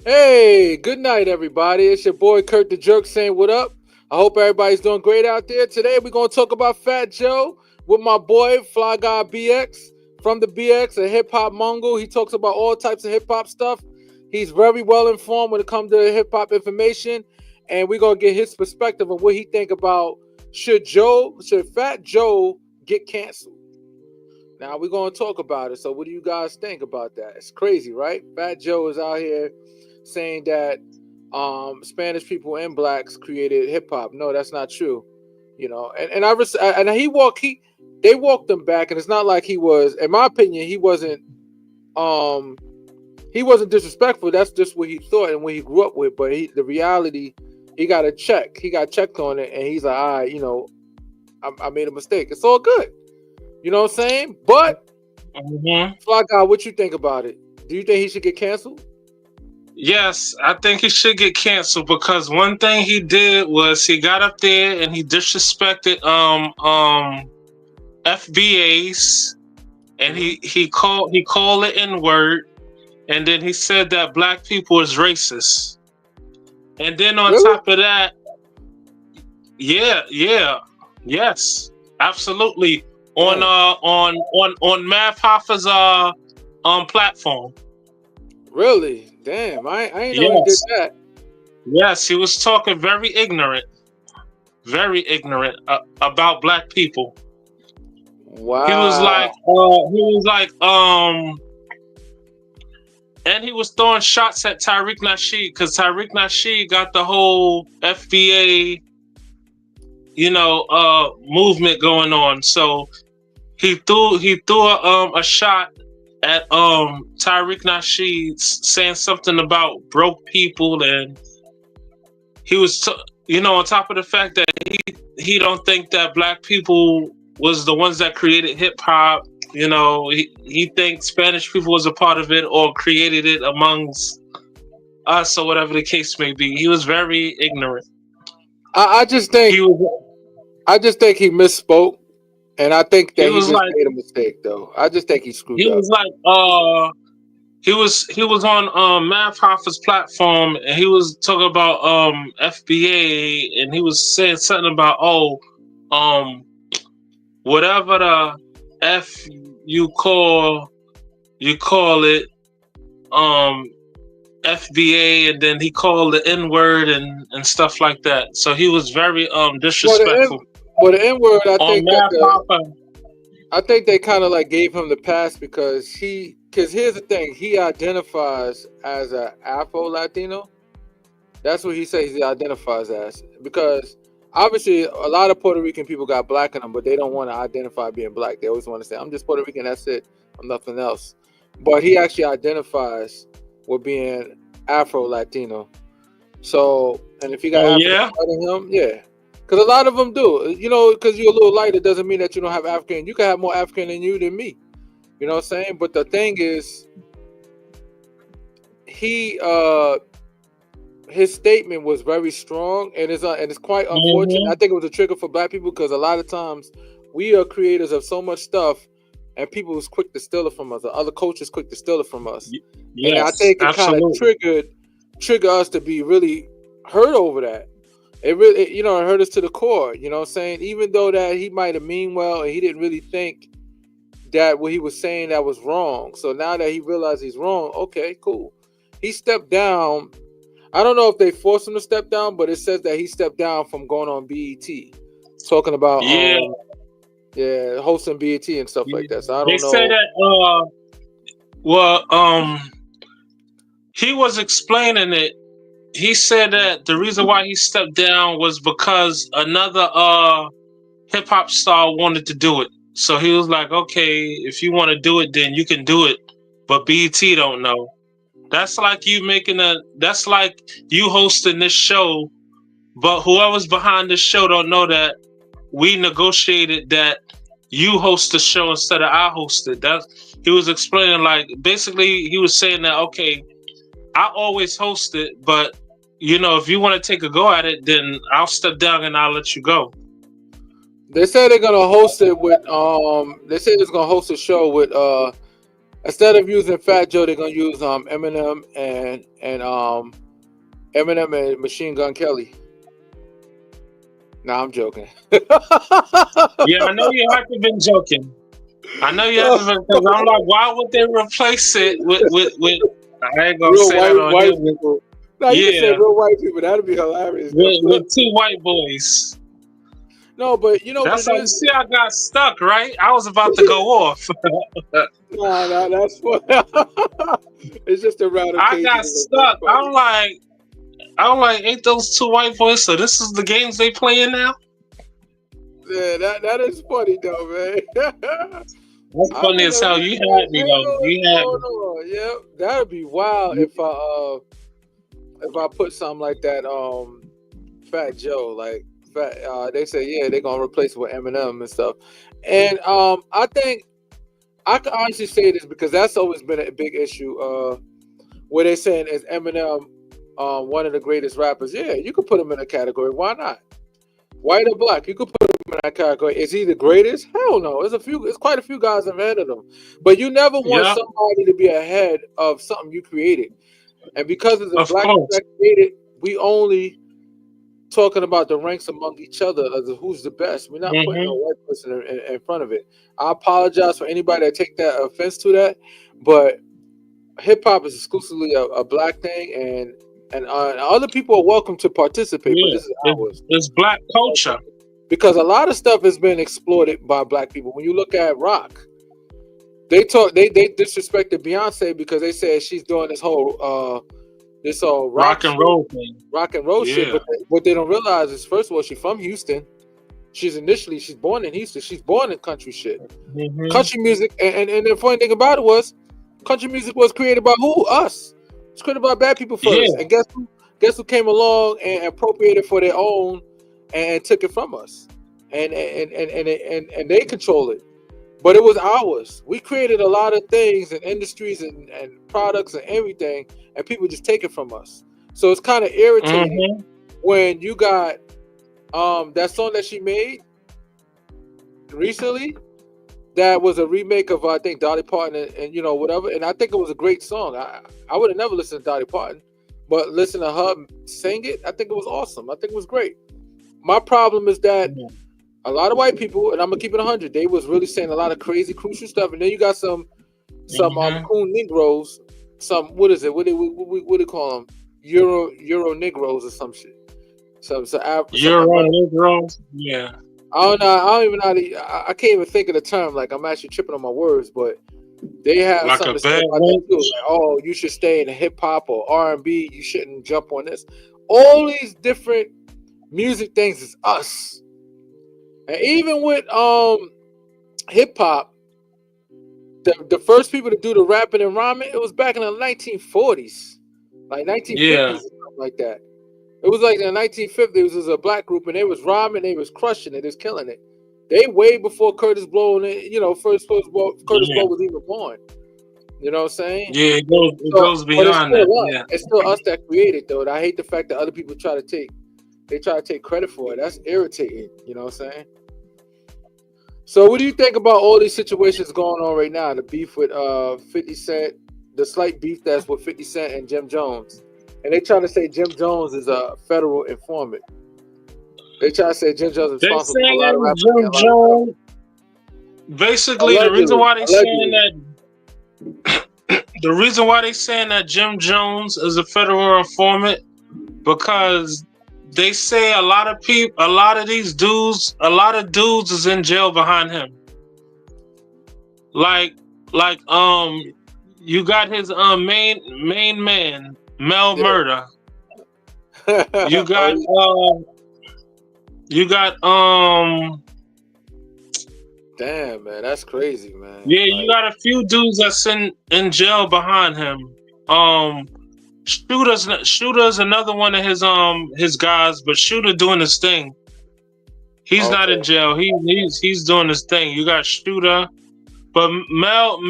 Hey, good night, everybody. It's your boy Kurt the Jerk saying what up. I hope everybody's doing great out there. Today we're gonna talk about Fat Joe with my boy Fly Guy BX from the BX, a hip hop Mongol. He talks about all types of hip hop stuff. He's very well informed when it comes to hip hop information, and we're gonna get his perspective on what he think about should Fat Joe get canceled. Now we're gonna talk about it. So what do you guys think about that? It's crazy, right? Fat Joe is out here saying that Spanish people and blacks created hip hop. No, that's not true. And they walked them back, and it's not like he was. In my opinion, um he wasn't disrespectful. That's just what he thought and what he grew up with. But the reality, he got a check. He got checked on it, and he's like, all right, I made a mistake. It's all good. You know what I'm saying? But hmm Fly Guy, what you think about it? Do you think he should get canceled? Yes, I think he should get canceled because one thing he did was he got up there and he disrespected FBAs and Mm-hmm. he called it N word and then he said that black people is racist. And then on Really? top of that, yeah, yes, absolutely. On Damn. Math Hoffa's platform. Really? Damn. I ain't know he did Yes. that. Yes, he was talking very ignorant about black people. Wow. He was like, and he was throwing shots at Tariq Nasheed because Tariq Nasheed got the whole FBA, movement going on. So he threw a shot at Tariq Nasheed saying something about broke people and he was, on top of the fact that he don't think that black people was the ones that created hip hop. He thinks Spanish people was a part of it or created it amongst us or whatever the case may be. He was very ignorant. I just think He was I just think he misspoke, and I think he that he was just like made a mistake though. I just think he screwed he up. was like he was on Math Hoffa's platform and he was talking about FBA and he was saying something about um whatever the F you call it um FBA and then he called the N word and stuff like that. So he was very Well, the N, disrespectful well, the N word. on Math Hoffa. I think they kind of like gave him the pass because here's the thing. He identifies as a Afro Latino. That's what he says he identifies as. Because obviously, a lot of Puerto Rican people got black in them, but they don't want to identify being black. They always want to say, I'm just Puerto Rican, that's it. I'm nothing else. But he actually identifies with being Afro Latino. So, and if you got Oh African yeah. blood in him, yeah. Because a lot of them do. Because you're a little lighter doesn't mean that you don't have African. You can have more African in you than me. You know what I'm saying? But the thing is, he his statement was very strong, and it's quite unfortunate. I hmm think it was a trigger for black people because a lot of times we are creators of so much stuff, and people was quick to steal it from us. Or other cultures quick to steal it from us, and I Yes, think it kind of absolutely. trigger us to be really hurt over that. It hurt us to the core. You know what I'm saying? Even though that he might have mean well, and he didn't really think that what he was saying that was wrong. So now that he realized he's wrong, okay, cool. He stepped down. I don't know if they forced him to step down, but it says that he stepped down from going on BET, talking about Yeah. yeah, hosting BET and stuff like that. So I They don't say know. that well he was explaining it. He said that the reason why he stepped down was because another hip hop star wanted to do it. So he was like, okay, if you want to do it, then you can do it. But BT don't know. That's like you hosting this show, but whoever's behind this show don't know that we negotiated that you host the show instead of I host it. That he was explaining like basically he was saying that okay, I always host it, but if you want to take a go at it, then I'll step down and I'll let you go. They say they're gonna host it with. They say they're gonna host a show with Instead of using Fat Joe, they're gonna use Eminem and Eminem and Machine Gun Kelly. Nah, I'm joking. Yeah, I know you have to been joking. I know you have to been because I'm like, why would they replace it with I ain't gonna Real say that on white here. people. No, you can say Yeah, real white people. That'd be hilarious. with two white boys. No, but you know what That's it how you is? see I got stuck, right? I was about to go off. Nah, that's what. It's just a round I got occasion. That's stuck. funny. I'm like, ain't those two white boys? So this is the games they playing now? Yeah, that is funny though, man. That's I funny don't as know hell. what You the had me though. hell is You had going on. Yeah, that'd be wild me. if I put something like that. Fat Joe, like Fat. They say yeah, they're gonna replace it with Eminem and stuff. And I think I can honestly say this because that's always been a big issue. Where they're saying is Eminem one of the greatest rappers? Yeah, you could put him in a category. Why not? White or black, you could put him in that category. Is he the greatest? Hell no. It's quite a few guys ahead of him. But you never want Yeah, somebody to be ahead of something you created. And because of the of black people course. that created, we only talking about the ranks among each other as to who's the best. We're not putting a Hmm. white person in front of it. I apologize for anybody that take that offense to that, but hip hop is exclusively a black thing, and other people are welcome to participate, but Yeah, this is ours. it's black culture. Because a lot of stuff has been exploited by black people. When you look at rock, they disrespected Beyonce because they said she's doing this whole rock Rock and shit, roll thing. rock and roll shit. Yeah. But what they don't realize is, first of all, she's from Houston. She's born in Houston. She's born in country shit, Hmm. country music. And the funny thing about it was, country music was created by who? Us. It's created by bad people Yeah. first. And guess who? Guess who came along and appropriated for their own and took it from us, and they control it. But it was ours. We created a lot of things and industries and products and everything, and people just take it from us. So it's kind of irritating Hmm. when you got that song that she made recently. That was a remake of I think Dolly Parton and you know whatever, and I think it was a great song. I would have never listened to Dolly Parton, but listen to her sing it. I think it was awesome. I think it was great. My problem is that a lot of white people, and I'm gonna keep it 100, they was really saying a lot of crazy crucial stuff, and then you got some Hmm. coon Negroes, some what is it? What do you call them? Euro Negroes or some shit. Some You're on American. Negroes. Yeah. I don't know. I don't even know. I can't even think of the term. Like I'm actually tripping on my words, but they have Like something a to say bad about that too. wench. Like, oh, you should stay in hip hop or R&B. You shouldn't jump on this. All these different music things is us. And even with hip hop, the first people to do the rapping and rhyming, it was back in the 1940s, like 1950s Yeah. or something like that. It was like in the 1950s, it was a black group and they was rhyming, they was crushing it, they was killing it. They way before Curtis Blow and Curtis Yeah. Blow was even born. You know what I'm saying? Yeah. It So, goes but it's beyond still that. us. Yeah. It's still us that created though. And I hate the fact that other people try to take credit for it. That's irritating. You know what I'm saying? So what do you think about all these situations going on right now? The beef with 50 Cent, the slight beef that's with 50 Cent and Jim Jones. And they trying to say Jim Jones is a federal informant. They try to say Jim Jones is They responsible for a lot of saying rappers getting Jim a lot of stuff. Jones. Basically, Allegedly. the reason why they saying that Jim Jones is a federal informant because they say a lot of people, a lot of dudes is in jail behind him. Like, like, you got his main man, Mel Yeah. Murder. You got Oh, you got damn, man, that's crazy, man. yeah, you Like, got a few dudes that's in jail behind him. Shooter's another one of his guys, but Shooter doing his thing. He's not in okay. jail. He's doing his thing. You got Shooter, but Mel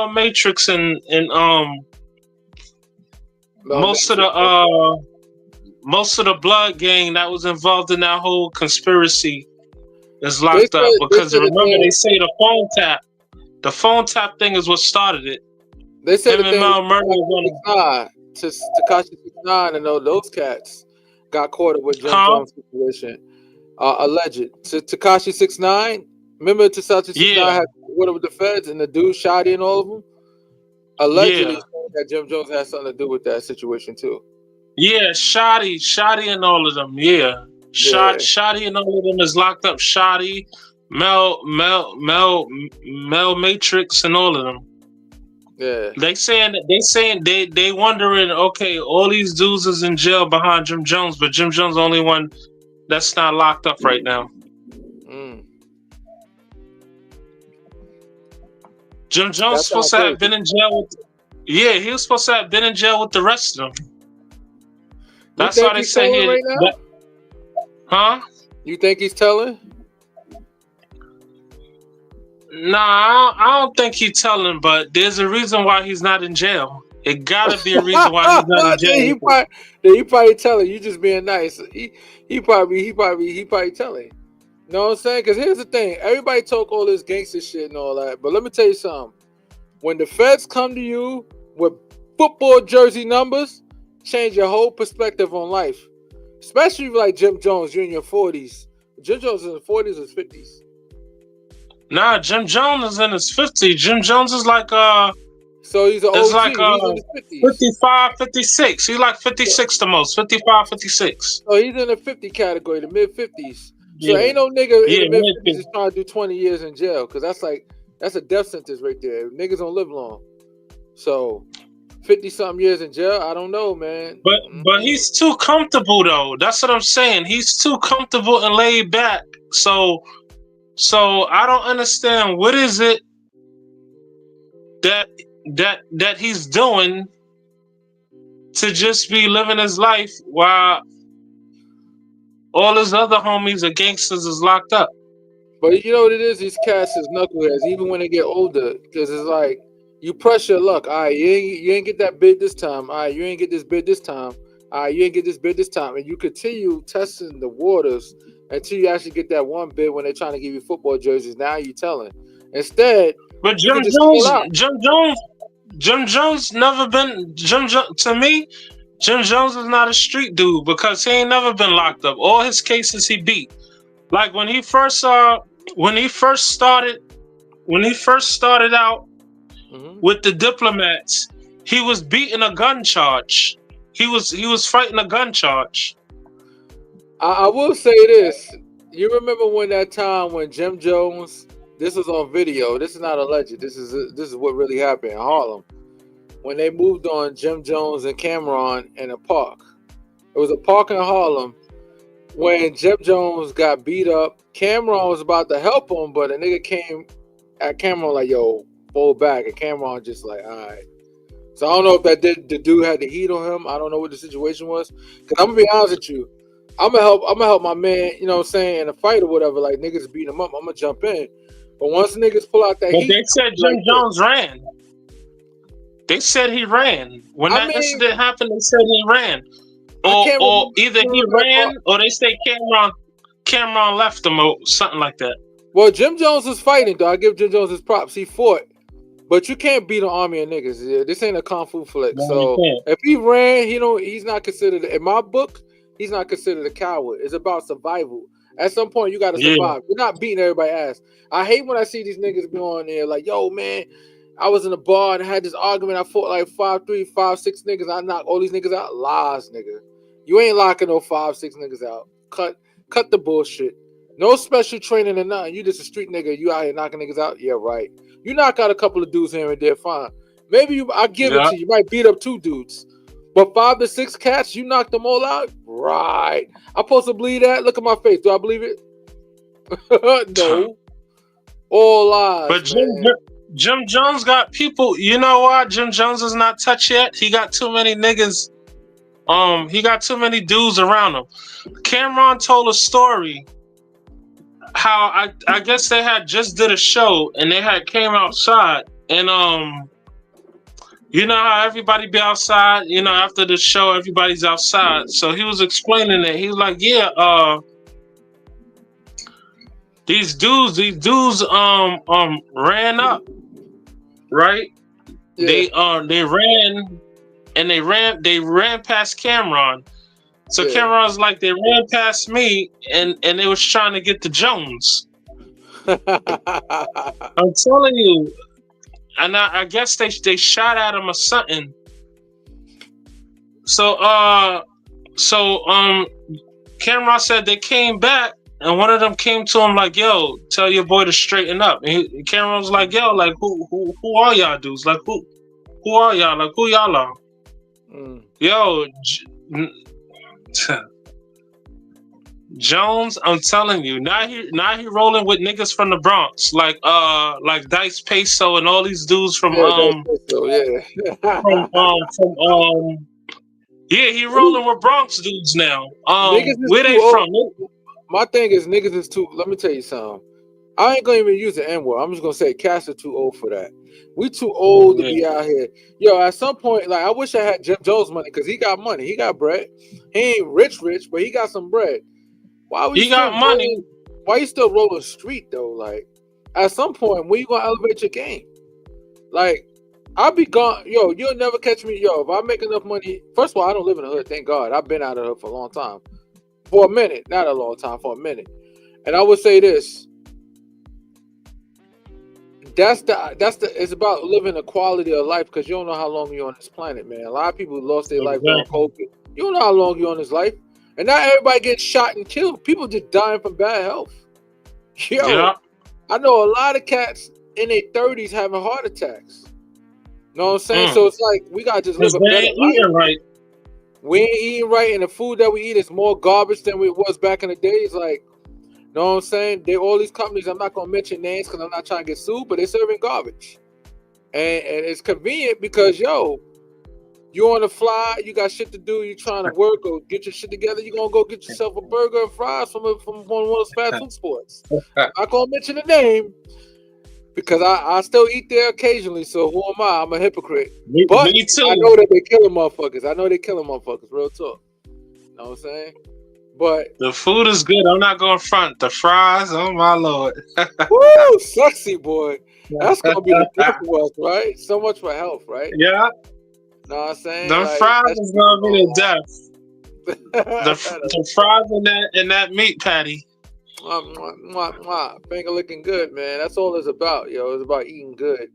Matrix and Mel most of Matrix, okay. the blood gang that was involved in that whole conspiracy is They locked up said because remember that they say the The phone tap thing is what started it. They said Him the and thing Mel Murray was on to Tekashi 69 and those cats got caught up with Jim Huh? Jones situation. Alleged. Tekashi 69. Remember Tekashi 69 Yeah, had what with the feds and the dude shot in all of them? Allegedly yeah. saying that Jim Jones had something to do with that situation too. Yeah, Shotty and all of them. Yeah. Yeah. Shotty and all of them is locked up. Shotty, Mel Matrix and all of them. Yeah. They wondering, okay, all these dudes is in jail behind Jim Jones, but Jim Jones the only one that's not locked up right now. Jim Jones That's supposed to have been in jail with he was supposed to have been in jail with the rest of them. That's why they say he right now? Huh? You think he's telling? Nah, I don't think he's telling, but there's a reason why he's not in jail. It gotta be a reason why he's not in jail. He probably telling you just being nice. He probably telling. You know what I'm saying? Because here's the thing: everybody talk all this gangster shit and all that, but let me tell you something. When the feds come to you with football jersey numbers, change your whole perspective on life. Especially like Jim Jones, you're in your 40s. Jim Jones is in his 40s or his 50s. Nah, Jim Jones is in his 50s. Jim Jones is like so he's an OG. Like, he's in his 50s. 55, 56. He's like 56 the most. 55, 56. So he's in the 50 category, the mid 50s. So ain't no nigga in the mid 50s is trying to do 20 years in jail, because that's a death sentence right there. Niggas don't live long. So 50 something years in jail, I don't know, man. But he's too comfortable though. That's what I'm saying. He's too comfortable and laid back. So I don't understand what is it that he's doing to just be living his life while all his other homies or gangsters is locked up. But you know what it is? These cats is knuckleheads, even when they get older, because it's like you press your luck. All right, you ain't get that bid this time. All right, you ain't get this bid this time. All right, you ain't get this bid this time, and you continue testing the waters until you actually get that one bid when they're trying to give you football jerseys. Now you telling. Instead, but Jim Jones never been to me. Jim Jones is not a street dude because he ain't never been locked up. All his cases he beat. Like when he first started out with the Diplomats, he was beating a gun charge. He was fighting a gun charge. I will say this. You remember when that time when Jim Jones, this was on video, this is not alleged, this is what really happened in Harlem. When they moved on Jim Jones and Cameron in a park. It was a park in Harlem. When Jim Jones got beat up, Cameron was about to help him, but a nigga came at Cameron like, yo, fall back. And Cameron just like, all right. So I don't know if the dude had the heat on him. I don't know what the situation was. Because I'm going to be honest with you. I'm gonna help my man, you know what I'm saying, in a fight or whatever. Like, niggas beat him up, I'm going to jump in. But once niggas pull out that heat. They said Jim Jones ran. They said he ran. When that incident happened, they said he ran. Or either he ran or they say Cameron left him or something like that. Well, Jim Jones was fighting, though. I give Jim Jones his props. He fought. But you can't beat an army of niggas. Yeah, this ain't a kung fu flick. No, so if he ran, he's not considered, in my book, he's not considered a coward. It's about survival. At some point, you got to survive. You're not beating everybody's ass. I hate when I see these niggas be on there like, yo, man, I was in a bar and I had this argument. I fought like 5'3", 5'6" niggas. I knocked all these niggas out. Lies, nigga. You ain't locking no 5'6" niggas out. Cut the bullshit. No special training or nothing. You just a street nigga. You out here knocking niggas out? Yeah, right. You knock out a couple of dudes here and there, fine. Maybe I give it to you. You might beat up 2 dudes. But 5 to 6 cats, you knocked them all out? Right. I'm supposed to believe that? Look at my face. Do I believe it? No. All lies. But Jim Jones got people. You know why Jim Jones is not touched yet? He got too many niggas. He got too many dudes around him. Cameron told a story how I guess they had just did a show and they had came outside and you know how everybody be outside, you know, after the show everybody's outside. So he was explaining it. He was like, yeah, these dudes ran up right? Yeah. They ran past Cameron. So Yeah. Cameron's like, they ran past me, and they was trying to get to Jones. I'm telling you, and I guess they shot at him or something. So Cameron said they came back, and one of them came to him like, "Yo, tell your boy to straighten up." And Cameron was like, "Yo, like who are y'all dudes? Like who are y'all? Like who y'all are?" Yo, Jones, I'm telling you, now he rolling with niggas from the Bronx, like Dice Peso and all these dudes from yeah, he rolling with Bronx dudes now. Where they from? My thing is niggas is too. Let me tell you something. I ain't gonna even use the N word. I'm just gonna say cats are too old for that. We too old to be out here. Yo, at some point, like I wish I had Jeff Jones money because he got money. He got bread. He ain't rich, but he got some bread. Why we he got money? Why you still rolling street though? Like at some point, when you gonna elevate your game? Like I'll be gone. Yo, you'll never catch me. Yo, if I make enough money, first of all, I don't live in the hood. Thank God. I've been out of the hood for a long time. For a minute, not a long time, for a minute. And I would say this. It's about living a quality of life because you don't know how long you're on this planet, man. A lot of people lost their life during COVID. You don't know how long you're on this life. And not everybody gets shot and killed. People just dying from bad health. Yo, I know a lot of cats in their 30s having heart attacks. You know what I'm saying? So it's like we gotta just live a better life. Right. We ain't eating right, and the food that we eat is more garbage than it was back in the days. Like, you know what I'm saying? All these companies, I'm not gonna mention names because I'm not trying to get sued, but they're serving garbage. And it's convenient because yo, you on the fly, you got shit to do, you trying to work or get your shit together, you gonna go get yourself a burger and fries from one of those fast food spots. I'm not gonna mention the name because I still eat there occasionally, so who am I? I'm a hypocrite. But me too. I know that they killing motherfuckers. Real talk. You know what I'm saying? But the food is good. I'm not going front. The fries, oh my lord. Woo, sexy boy. That's gonna be the death of us, right? So much for health, right? Yeah. Know what I'm saying? The fries is gonna be the death. the fries and that meat patty. Finger looking good, man. That's all it's about, yo. It's about eating good.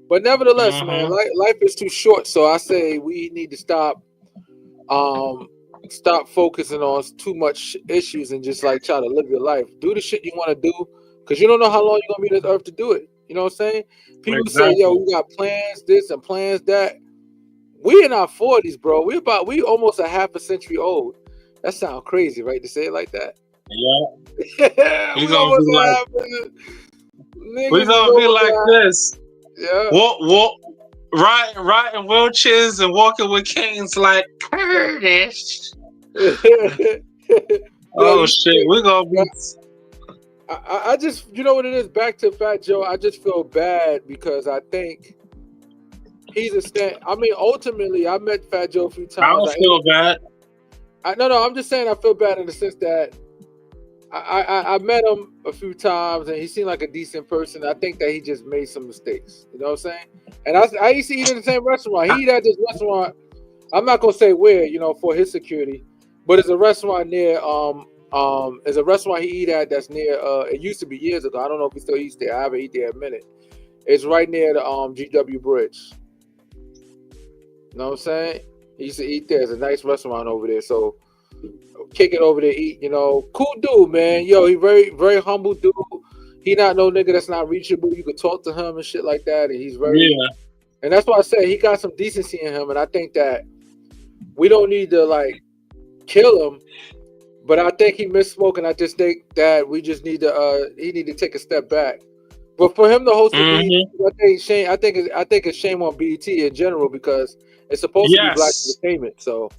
But nevertheless, man, life is too short. So I say we need to stop focusing on too much issues and just like try to live your life. Do the shit you want to do because you don't know how long you're gonna be on this earth to do it. You know what I'm saying? People say, yo, we got plans this and plans that. We in our 40s, bro. We almost a half a century old. That sounds crazy, right? To say it like that. Yeah. we gonna be like this. Yeah. Walk, riding wheelchairs and walking with canes like Curtis. Oh shit, we're gonna be. I just, you know what it is. Back to Fat Joe. I just feel bad because I think he's a stand. I mean, ultimately, I met Fat Joe a few times. I don't feel bad. No. I'm just saying I feel bad in the sense that I met him a few times and he seemed like a decent person. I think that he just made some mistakes. You know what I'm saying? And I used to eat in the same restaurant. He eat at this restaurant. I'm not gonna say where, you know, for his security, but it's a restaurant near it's a restaurant he eat at that's near it used to be years ago. I don't know if he still eats there. I haven't eaten there in a minute. It's right near the GW Bridge. You know what I'm saying? He used to eat there. It's a nice restaurant over there. So kick it over there, eat, you know. Cool dude, man. Yo, he very, very humble dude. He not no nigga that's not reachable. You could talk to him and shit like that. And he's very and that's why I said he got some decency in him. And I think that we don't need to like kill him. But I think he misspoke, and I just think that we just need to he need to take a step back. But for him to host the BET, I think it's shame on BET in general because it's supposed to be black entertainment. So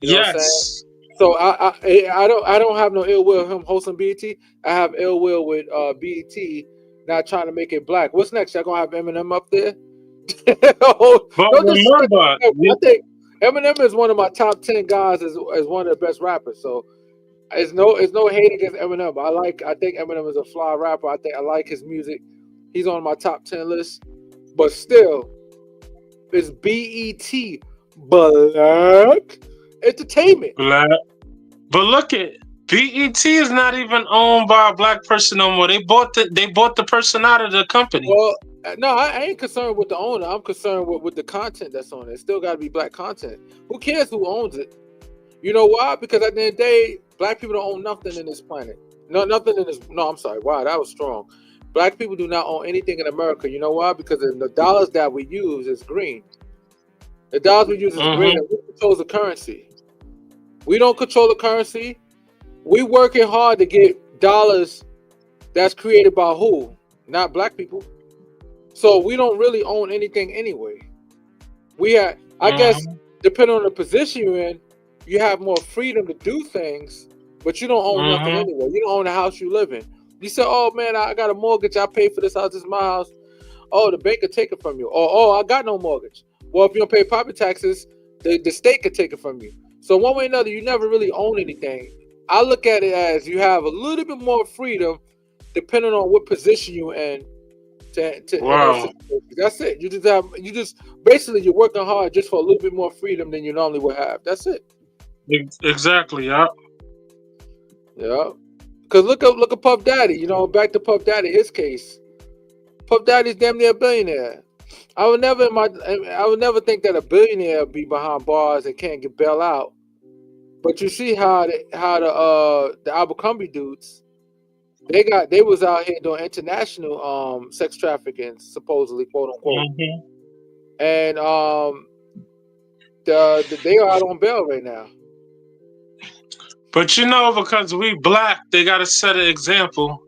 you know what I'm saying? So I don't have no ill will with him hosting BET. I have ill will with BET not trying to make it black. What's next? Y'all gonna have Eminem up there? I think Eminem is one of my top 10 guys as one of the best rappers. So it's no hate against Eminem. I think Eminem is a fly rapper. I like his music. He's on my top 10 list. but still, it's BET, Black Entertainment. Black. But look at BET is not even owned by a black person no more. They bought the person out of the company. Well, no, I ain't concerned with the owner. I'm concerned with the content that's on it. It still got to be black content. Who cares who owns it? You know why? Because at the end of the day, black people don't own nothing in this planet. No, nothing in this. No, I'm sorry. Wow, that was strong. Black people do not own anything in America. You know why? Because the dollars that we use is green. The dollars we use is green. And who controls the currency? We don't control the currency. We working hard to get dollars that's created by who? Not black people. So we don't really own anything anyway. We have, I guess, depending on the position you're in, you have more freedom to do things, but you don't own nothing anyway. You don't own the house you live in. You say, oh man, I got a mortgage. I pay for this house. This is my house. Oh, the bank could take it from you. Or, oh, I got no mortgage. Well, if you don't pay property taxes, the state could take it from you. So one way or another, you never really own anything. I look at it as you have a little bit more freedom depending on what position you're in. Wow. That's it. Basically you're working hard just for a little bit more freedom than you normally would have. That's it. Exactly. Yeah. Yeah. Because look at Puff Daddy. You know, back to Puff Daddy, his case. Puff Daddy's damn near a billionaire. I would never think that a billionaire would be behind bars and can't get bailed out. But you see how the Abercrombie dudes, they was out here doing international sex trafficking, supposedly, quote unquote. And they are out on bail right now. But you know, because we black, they gotta set an example.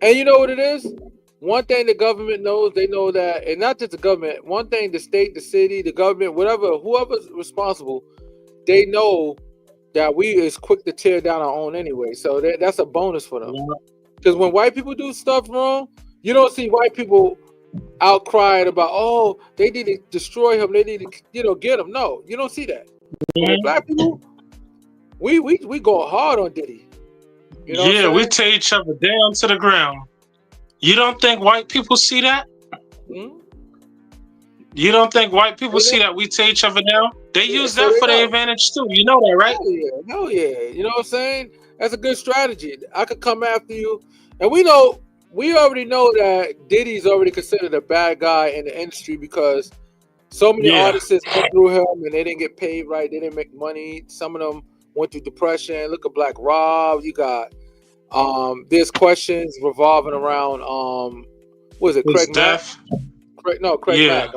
And you know what it is? One thing the government knows, they know that, and not just the government, one thing the state, the city, the government, whoever's responsible, they know that we is quick to tear down our own anyway. So that's a bonus for them. Because when white people do stuff wrong, you don't see white people out crying about, oh, they need to destroy him, they need to, get him. No, you don't see that. But black people, we go hard on Diddy. You know we tear each other down to the ground. You don't think white people see that? You don't think white people see that we tear each other down? They use that for their advantage too. You know that, right? Hell yeah. You know what I'm saying? That's a good strategy. I could come after you. And we already know that Diddy's already considered a bad guy in the industry because so many artists went through him and they didn't get paid right. They didn't make money. Some of them went through depression. Look at Black Rob. You got there's questions revolving around what is it, Craig Mack? Craig Mack.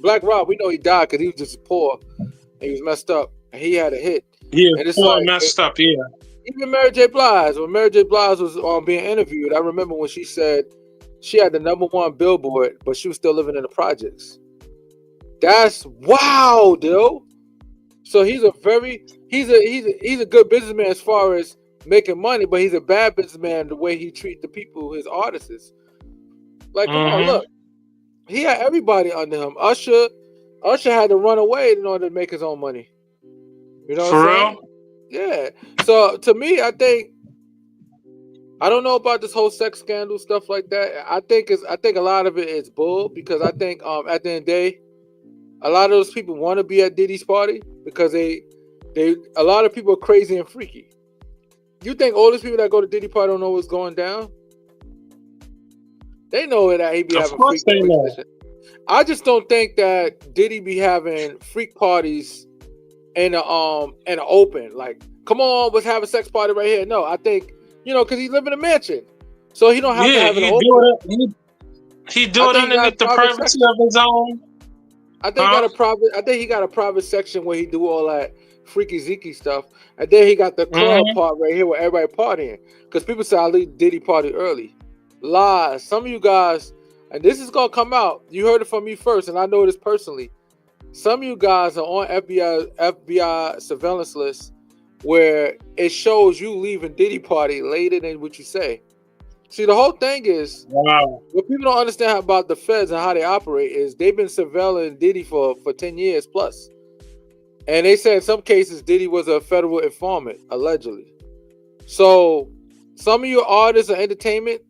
Black Rob, we know he died because he was just poor and he was messed up and he had a hit. Yeah, and it's messed up, Even Mary J. Blige, when Mary J. Blige was being interviewed, I remember when she said she had the #1 Billboard, but she was still living in the projects. That's wow, dude. So he's a good businessman as far as making money, but he's a bad businessman the way he treats the people, his artists. Like, come on, look. He had everybody under him. Usher had to run away in order to make his own money. You know what I'm saying? Yeah. So to me, I don't know about this whole sex scandal stuff like that. I think a lot of it is bull because I think at the end of the day, a lot of those people want to be at Diddy's party because a lot of people are crazy and freaky. You think all these people that go to Diddy party don't know what's going down? They know that he be having freak parties. I just don't think that Diddy be having freak parties in an open. Like, come on, let's have a sex party right here. No, I think, because he live in a mansion. So he don't have to have an open. He do it underneath the privacy of his own. I think he got a private section where he do all that freaky zeeky stuff. And then he got the club part right here where everybody partying. Because people say I leave Diddy party early. Lies. Some of you guys, and this is gonna come out. You heard it from me first, and I know this personally. Some of you guys are on FBI surveillance lists where it shows you leaving Diddy party later than what you say. See, the whole thing is, what people don't understand about the feds and how they operate is they've been surveilling Diddy for 10 years plus. And they said in some cases Diddy was a federal informant, allegedly. So some of your artists or entertainment,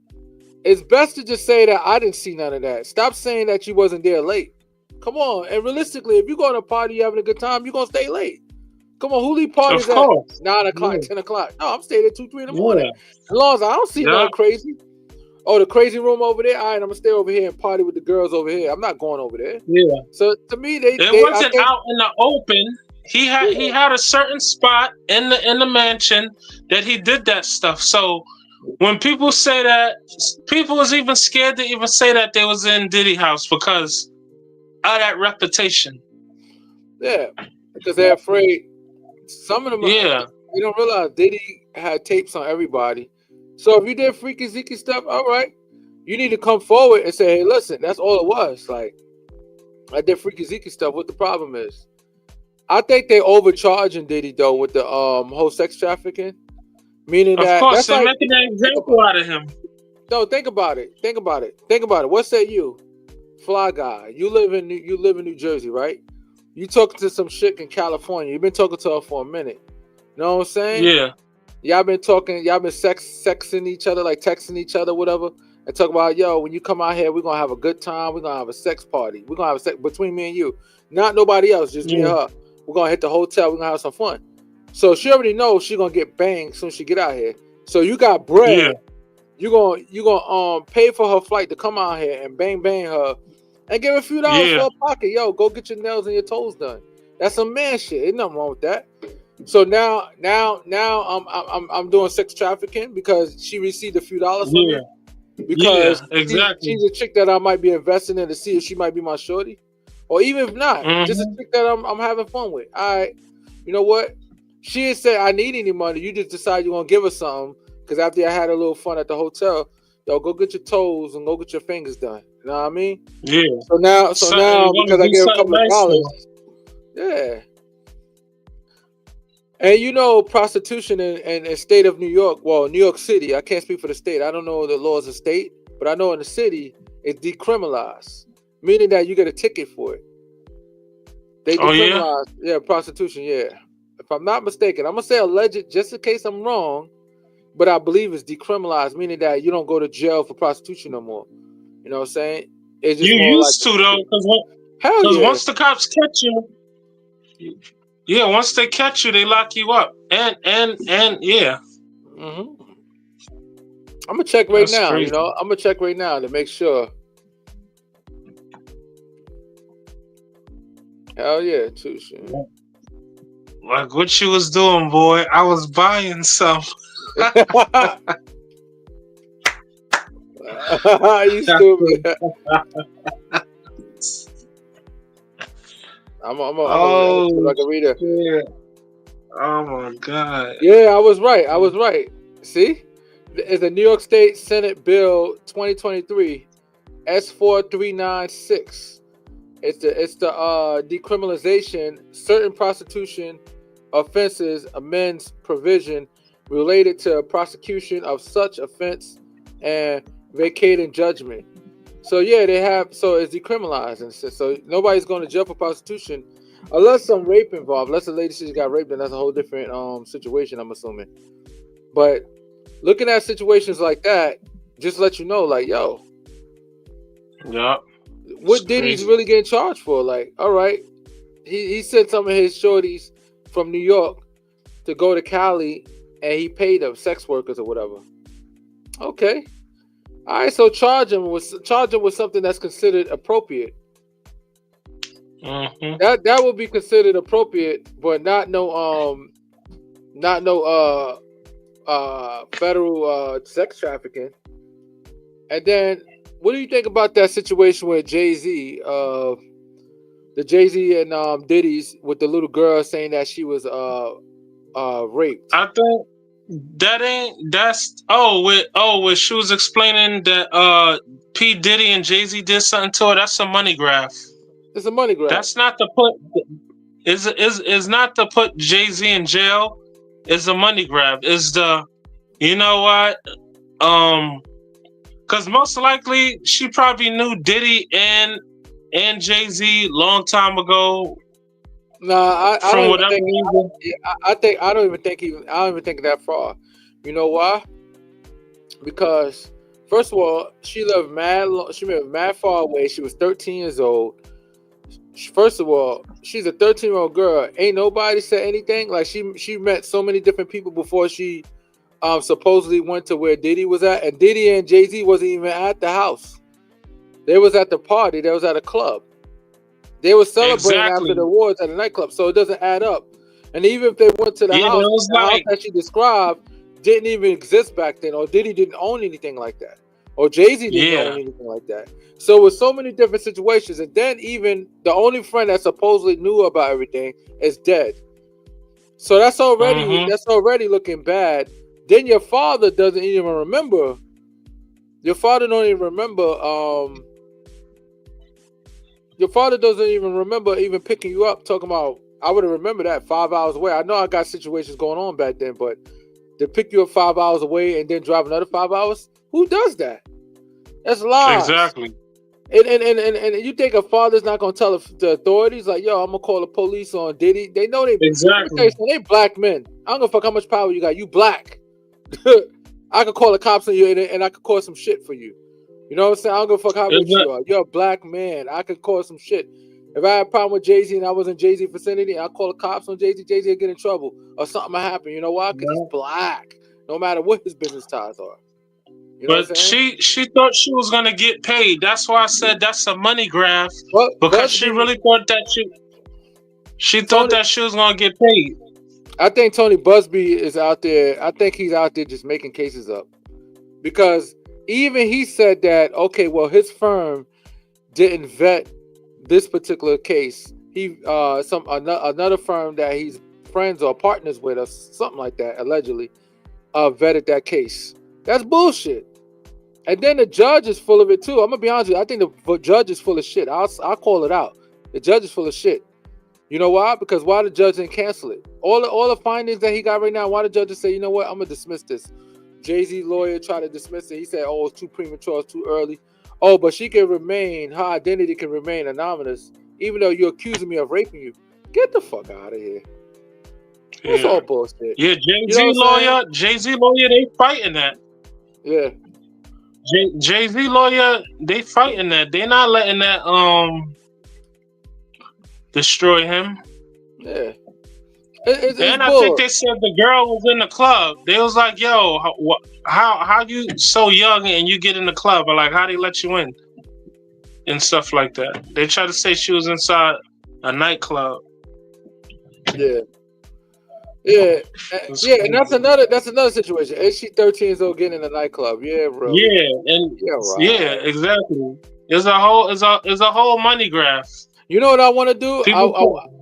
it's best to just say that I didn't see none of that. Stop saying that you wasn't there late. Come on. And realistically, if you're going to a party, you having a good time, you're going to stay late. Come on, who leave parties Of at course. 9 o'clock, Yeah. 10 o'clock? No, I'm staying at 2, 3 in the morning. Yeah. As long as I don't see Yeah. nothing crazy. Oh, the crazy room over there? All right, I'm going to stay over here and party with the girls over here. I'm not going over there. Yeah. So to me, It wasn't out in the open. He had a certain spot in the mansion that he did that stuff. So when people say that, people was even scared to even say that they was in Diddy house because of that reputation. Yeah, because they're afraid. Some of them, Yeah. you don't realize Diddy had tapes on everybody. So if you did freaky zeke stuff, all right, you need to come forward and say, hey, listen, that's all it was. Like, I did freaky zeke stuff. What the problem is? I think they overcharging Diddy though with the whole sex trafficking, meaning Of that course, that's they're like, making an example out of him. no, think about it. Think about it. Think about it. What say you, Fly Guy? You live in New Jersey, right? You talking to some chick in California. You've been talking to her for a minute. You know what I'm saying? Yeah. Y'all been talking. Y'all been sexing each other, like texting each other, whatever, and talk about, yo, when you come out here, we're gonna have a good time. We're gonna have a sex party. We're gonna have a sex between me and you, not nobody else, just me and her. We're gonna hit the hotel. We're gonna have some fun. So she already knows she's gonna get banged soon as she get out here. So you got bread. Yeah. You gonna pay for her flight to come out here and bang her, and give her a few dollars for her pocket. Yo, go get your nails and your toes done. That's some man shit. Ain't nothing wrong with that. So now I'm doing sex trafficking because she received a few dollars from me. Because exactly. she's a chick that I might be investing in to see if she might be my shorty, or even if not, just a chick that I'm having fun with. All right, you know what? She didn't say I need any money. You just decide you're gonna give her something because after I had a little fun at the hotel, yo, go get your toes and go get your fingers done. You know what I mean? Yeah. So now because I gave her a couple of dollars, yeah. And you know, prostitution in the state of New York, well, New York City, I can't speak for the state. I don't know the laws of state, but I know in the city, it's decriminalized, meaning that you get a ticket for it. They decriminalize, prostitution, yeah. If I'm not mistaken, I'm going to say alleged just in case I'm wrong, but I believe it's decriminalized, meaning that you don't go to jail for prostitution no more. You know what I'm saying? It's just you more used like to, though, because once the cops catch you, yeah, once they catch you, they lock you up, and yeah. I'm gonna check right now. Crazy. You know, I'm gonna check right now to make sure. Hell yeah, too. Like what you was doing, boy? I was buying some. You stupid. I'm like a reader. Yeah. Oh my God. Yeah, I was right. See? It's the New York State Senate Bill 2023 S4396. It's the decriminalization certain prostitution offenses amends provision related to prosecution of such offense and vacating judgment. So yeah, so it's decriminalized, and so nobody's going to jail for prostitution unless some rape involved. Unless the lady just got raped, then that's a whole different situation, I'm assuming. But looking at situations like that, just let you know, like, yo, yeah, what Diddy's really getting charged for? Like, all right, he sent some of his shorties from New York to go to Cali, and he paid them, sex workers or whatever. Okay. All right, so charge him with something that's considered appropriate. That would be considered appropriate, but not no federal sex trafficking. And then, what do you think about that situation with Jay-Z, the Jay-Z and Diddy's with the little girl saying that she was raped? I think when she was explaining that P. Diddy and Jay-Z did something to her. That's a money grab. It's a money grab. That's not to put is not to put Jay-Z in jail. It's a money grab. Is the, you know what? Because most likely she probably knew Diddy and Jay-Z long time ago. Nah, I from don't whatever even reason. I don't even think that far. You know why? Because First of all, she lived she lived mad far away. She was 13 years old. First of all, she's a 13-year-old girl. Ain't nobody said anything. Like she met so many different people before she supposedly went to where Diddy was at, and Diddy and Jay-Z wasn't even at the house. They was at the party. They was at a club. They were celebrating after the awards at a nightclub, so it doesn't add up. And even if they went to the house, house that she described didn't even exist back then, or Diddy didn't own anything like that, or Jay-Z didn't own anything like that. So with so many different situations, and then even the only friend that supposedly knew about everything is dead. So that's already looking bad. Then your father doesn't even remember. Your father don't even remember. Your father doesn't even remember even picking you up. Talking about, I would have remembered that 5 hours away. I know I got situations going on back then, but to pick you up 5 hours away and then drive another 5 hours, who does that? That's lies. Exactly. And you think a father's not gonna tell the authorities like, yo, I'm gonna call the police on Diddy? They know they exactly. They black men. I don't give a fuck how much power you got. You black. I could call the cops on you and I could cause some shit for you. You know what I'm saying? I don't give a fuck how rich you are. You're a black man. I could cause some shit. If I had a problem with Jay-Z and I was in Jay-Z vicinity, I call the cops on Jay-Z. Jay-Z will get in trouble or something will happen. You know why? Because he's black. No matter what his business ties are. You know but she thought she was gonna get paid. That's why I said that's a money grab. Because she really thought that she thought that she was gonna get paid. I think Tony Busby is out there. I think he's out there just making cases up. Because even he said that, okay, well, his firm didn't vet this particular case. He another firm that he's friends or partners with or something like that, allegedly, vetted that case. That's bullshit. And then the judge is full of it too. I'm gonna be honest with you. I think the judge is full of shit. I'll call it out. The judge is full of shit. You know why? Because why the judge didn't cancel it? All the findings that he got right now, why the judge just say, you know what, I'm gonna dismiss this. Jay-Z lawyer tried to dismiss it. He said, oh, it's too premature, it's too early. Oh, but she can remain, her identity can remain anonymous, even though you're accusing me of raping you. Get the fuck out of here. It's all bullshit. Yeah, Jay-Z lawyer, they fighting that. Yeah. Jay-Z lawyer, they fighting that. They're not letting that destroy him. Yeah. And I think they said the girl was in the club. They was like, yo, how you so young and you get in the club? Or like, how they let you in? And stuff like that. They tried to say she was inside a nightclub. Yeah. Yeah, and that's another situation. Is she 13 years old getting in a nightclub? Yeah, bro. Yeah, and yeah, exactly. It's a whole money grab. You know what I want to do?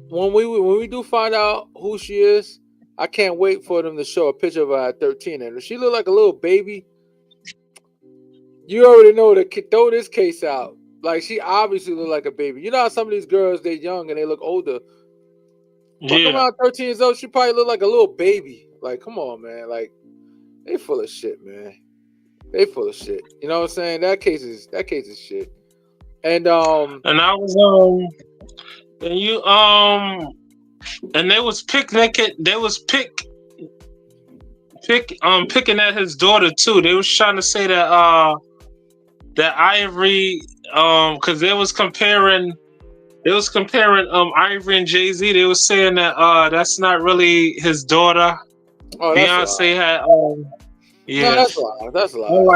When we do find out who she is, I can't wait for them to show a picture of her at 13. And if she look like a little baby, you already know to throw this case out. Like, she obviously look like a baby. You know how some of these girls, they're young and they look older. Talking about 13 years old, she probably look like a little baby. Like, come on, man. Like, they full of shit, man. They full of shit. You know what I'm saying? That case is shit. And I was and they was picking at his daughter too. They was trying to say that Ivory, because they was comparing Ivory and Jay-Z. They was saying that that's not really his daughter. Oh, Beyonce had yeah. No, that's a lie. Oh, wow.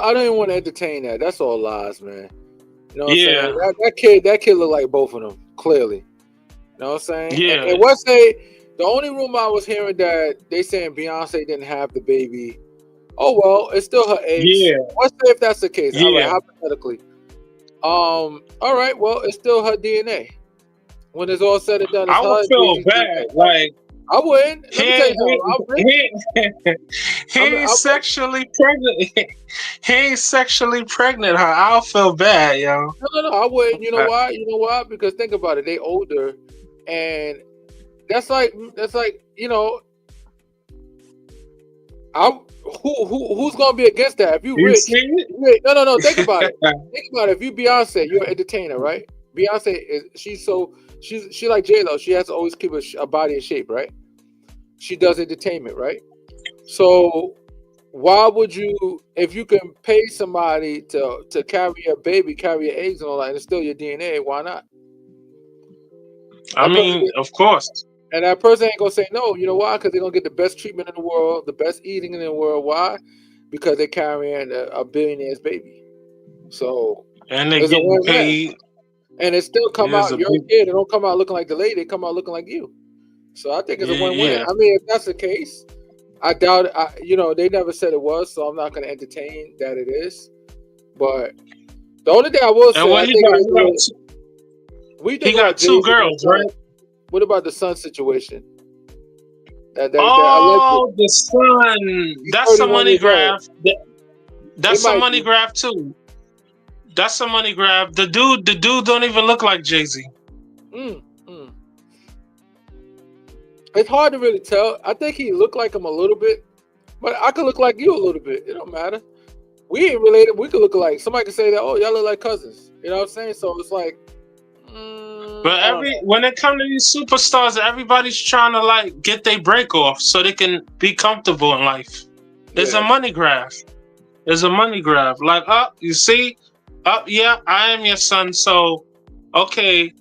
I don't even want to entertain that. That's all lies, man. You know what I'm saying? That kid looked like both of them, clearly. You know what I'm saying? Yeah. And the only rumor I was hearing that they saying Beyonce didn't have the baby. Oh well, it's still her age. Yeah. Let's say if that's the case. Yeah. All right, hypothetically. All right, well, it's still her DNA. When it's all said and done, I would feel bad. DNA. Like, I wouldn't. He ain't sexually pregnant. He ain't sexually pregnant her. I'll feel bad, yo. No, I wouldn't. You know why? You know why? Because think about it. They older, and that's like you know, who's gonna be against that? If you rich, no. Think about it. Think about it. If you Beyonce, you're an entertainer, right? Beyonce she like J-Lo. She has to always keep a body in shape, right? She does entertainment, right? So why would you, if you can pay somebody to carry your baby, carry your eggs and all that, and it's still your DNA? Why not? I That person, mean, of course. and that person ain't gonna say no. You know why? Because they're gonna get the best treatment in the world, the best eating in the world. Why? Because they're carrying a billionaire's baby. So And they're it's a getting win-win, paid. and it still come There's out a your big, kid. They don't come out looking like the lady. They come out looking like you. So I think it's a yeah, win-win. yeah. I mean, if that's the case, I doubt it. They never said it was, so I'm not going to entertain that it is. But the only thing I will And say, I what he think it got? is a little. We He think got about two Jay-Z and girls, son. right? What about the son situation? That alleged, Oh, the son. he's That's a 31 money years old. grab. It That's a might money be. grab too. That's a money grab. The dude don't even look like Jay-Z. Mm, mm. It's hard to really tell. I think he looked like him a little bit, but I could look like you a little bit. It don't matter. We ain't related. We could look alike. Somebody could say that, oh, y'all look like cousins. You know what I'm saying? So it's like, But I don't know. when it comes to these superstars, everybody's trying to like get their break off so they can be comfortable in life. It's a Yeah. money grab. It's a money grab. Like, you see, yeah, I am your son. So, okay,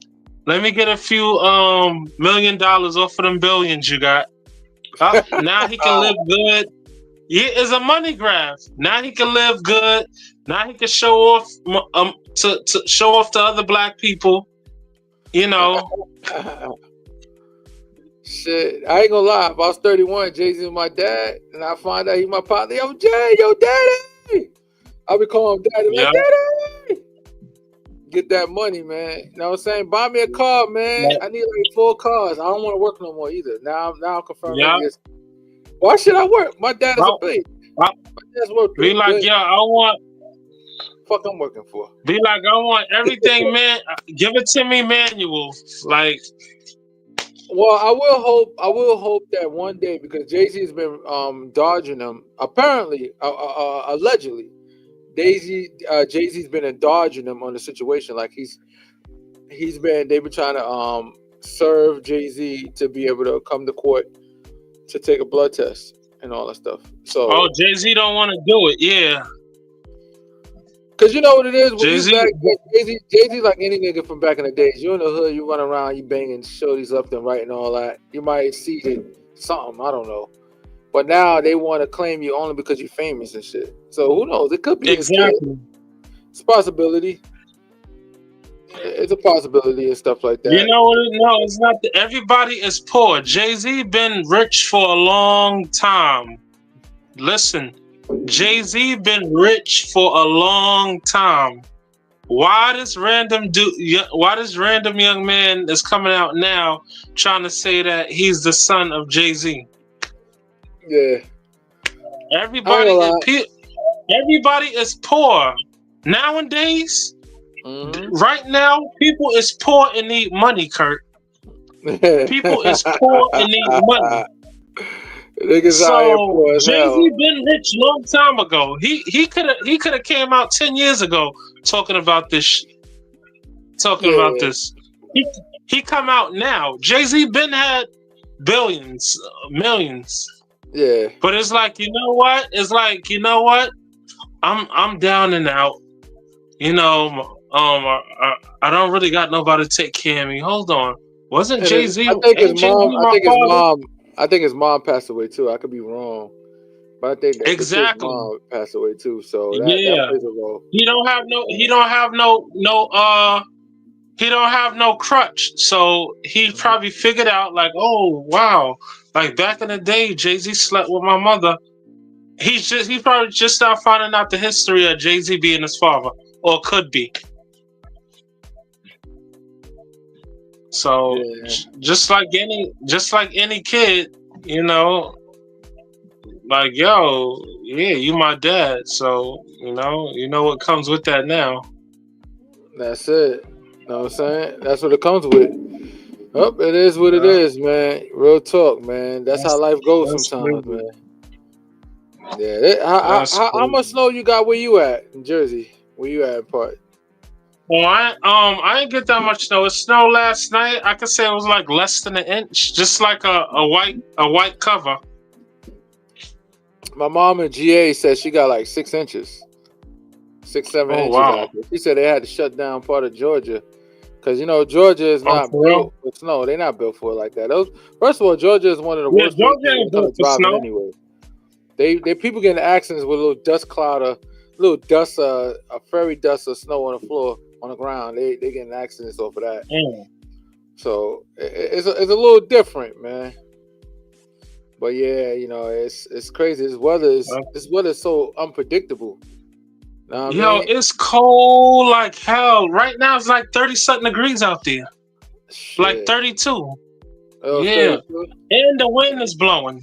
let me get a few $1 million off of them billions you got. Now he can live good. Yeah, it's a money grab. Now he can live good. Now he can show off to show off to other black people. You know. Shit, I ain't gonna lie. If I was 31, Jay-Z was my dad, and I find out he my partner, yo, Jay, yo, daddy. I'll be calling him daddy, Yeah. like, daddy. Get that money, man. You know what I'm saying? Buy me a car, man. Yeah. I need like 4 cars. I don't want to work no more either. Now I'm confirming Yeah. this. Why should I work? My dad is a Well, billionaire. well, My dad's worth Be $3 like, billion. yeah, I want. Fuck, I'm working for. Be like, I want everything, man. Give it to me, manual. Like, Well, I will hope that one day, because Jay-Z has been dodging them. Apparently, allegedly, Jay-Z's been dodging them on the situation. Like they've been trying to serve Jay-Z to be able to come to court to take a blood test and all that stuff. So, Jay-Z don't want to do it. Yeah, because you know what it is, when Jay-Z. Jay-Z's like any nigga from back in the days. You in the hood, you run around, you banging shorties left and right and all that. You might see something, I don't know. But now they want to claim you only because you're famous and shit. So who knows? It could be his kid. Exactly. It's a possibility. It's a possibility and stuff like that. You know what? No, it's not. Everybody is poor. Jay-Z been rich for a long time. Listen, Jay-Z been rich for a long time. Why this random young man is coming out now trying to say that he's the son of Jay-Z? Yeah. Everybody is poor nowadays. Mm-hmm. Right now, people is poor and need money, Kurt. People is poor and need money. Niggas out here poor as hell. Jay-Z been rich long time ago. He could have came out 10 years ago talking about this. About this. He come out now. Jay-Z been had billions, millions. Yeah. But it's like, you know what? I'm down and out. You know, I don't really got nobody to take care of me. Hold on. Wasn't Jay-Z? I think his mom passed away too. I could be wrong, but I think that his mom passed away too. So that plays a role. He don't have no crutch. So he probably figured out like, oh wow, like back in the day, Jay-Z slept with my mother. He probably just now finding out the history of Jay-Z being his father, or could be. So just like any kid, you know, like, yo, yeah, you my dad. So, you know what comes with that now. That's it. You know what I'm saying? That's what it comes with. Oh, it is what it is, man. Real talk, man. That's how life goes sometimes, crazy. man. Yeah. How much snow you got where you at in Jersey? Where you at, part? Well, I didn't get that much snow. It snowed last night. I could say it was like less than an inch, just like a white cover. My mom in GA said she got like 6 inches, 6, 7 inches wow. out there. She said they had to shut down part of Georgia because Georgia is Oh, not for real? built for snow. They're not built for it like that. First of all, Georgia is one of the Yeah, worst places Georgia when ain't it comes built to for driving snow. anyway. They people getting accidents with a little dust cloud, little dust, a fairy dust of snow on the floor on the ground. They getting accidents off of that. Mm. So it's a little different, man. But yeah, it's crazy. This weather is so unpredictable. Know what I Yo, mean? it's cold like hell. Right now it's like 30 something degrees out there. Like Shit. 32. Oh, Yeah. 32? And the wind is blowing.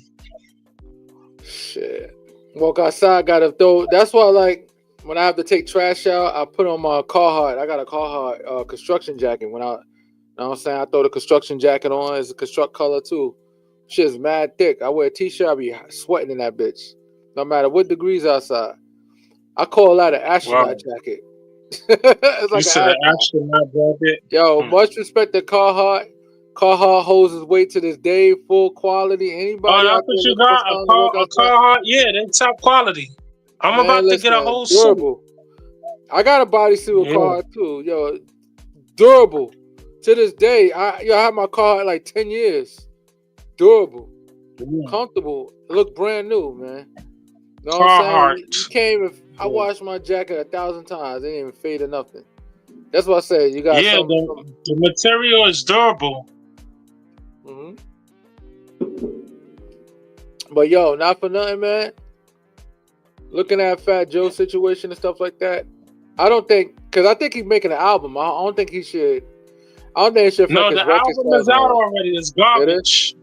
Shit. Walk outside, gotta throw. That's why, like, when I have to take trash out, I put on my Carhartt. I got a Carhartt construction jacket. When I, you know what I'm saying, I throw the construction jacket on. It's a construct color too. Shit's mad thick. I wear a t-shirt. I be sweating in that bitch. No matter what degrees outside. I call that an astronaut Wow. jacket. It's You like an said an astronaut. astronaut jacket? Yo, much respect to Carhartt. Carhartt holds his weight to this day. Full quality. Oh, Anybody that's out there what you looking for got? something to work A outside? Carhartt? Yeah, they top quality. I'm Man, about to get a listen, whole suit. durable. I got a bodysuit with Yeah. Carhartt too. Yo, durable. To this day, I have my car like 10 years. Durable, Yeah. comfortable, look brand new, man. Know what I'm saying? You Carhartt. can't even. I washed my jacket 1,000 times. It didn't even fade or nothing. That's what I said. You got Yeah, some. the material is durable. Mhm. But yo, not for nothing, man. Looking at Fat Joe's situation and stuff like that, I don't think, because I think he's making an album. I don't think he should. I don't think it should No, affect the his record album is sales. out already. It's garbage.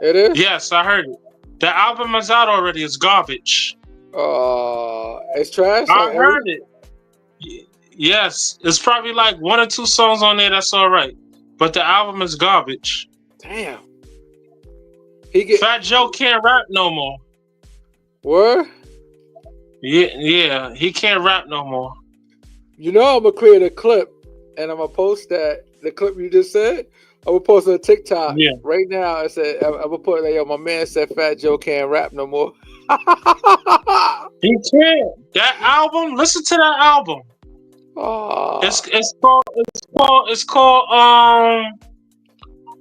It is? Yes, I heard it. The album is out already. It's garbage. It's trash. I heard it. Yes, it's probably like 1 or 2 songs on there that's all right, but the album is garbage. Damn. Fat Joe can't rap no more. Word? Yeah, he can't rap no more. I'm gonna create a clip and I'm gonna post that the clip you just said. I'm gonna post it on TikTok right now. I'm gonna put like, yo, my man said Fat Joe can't rap no more. He can't. That album, listen to that album.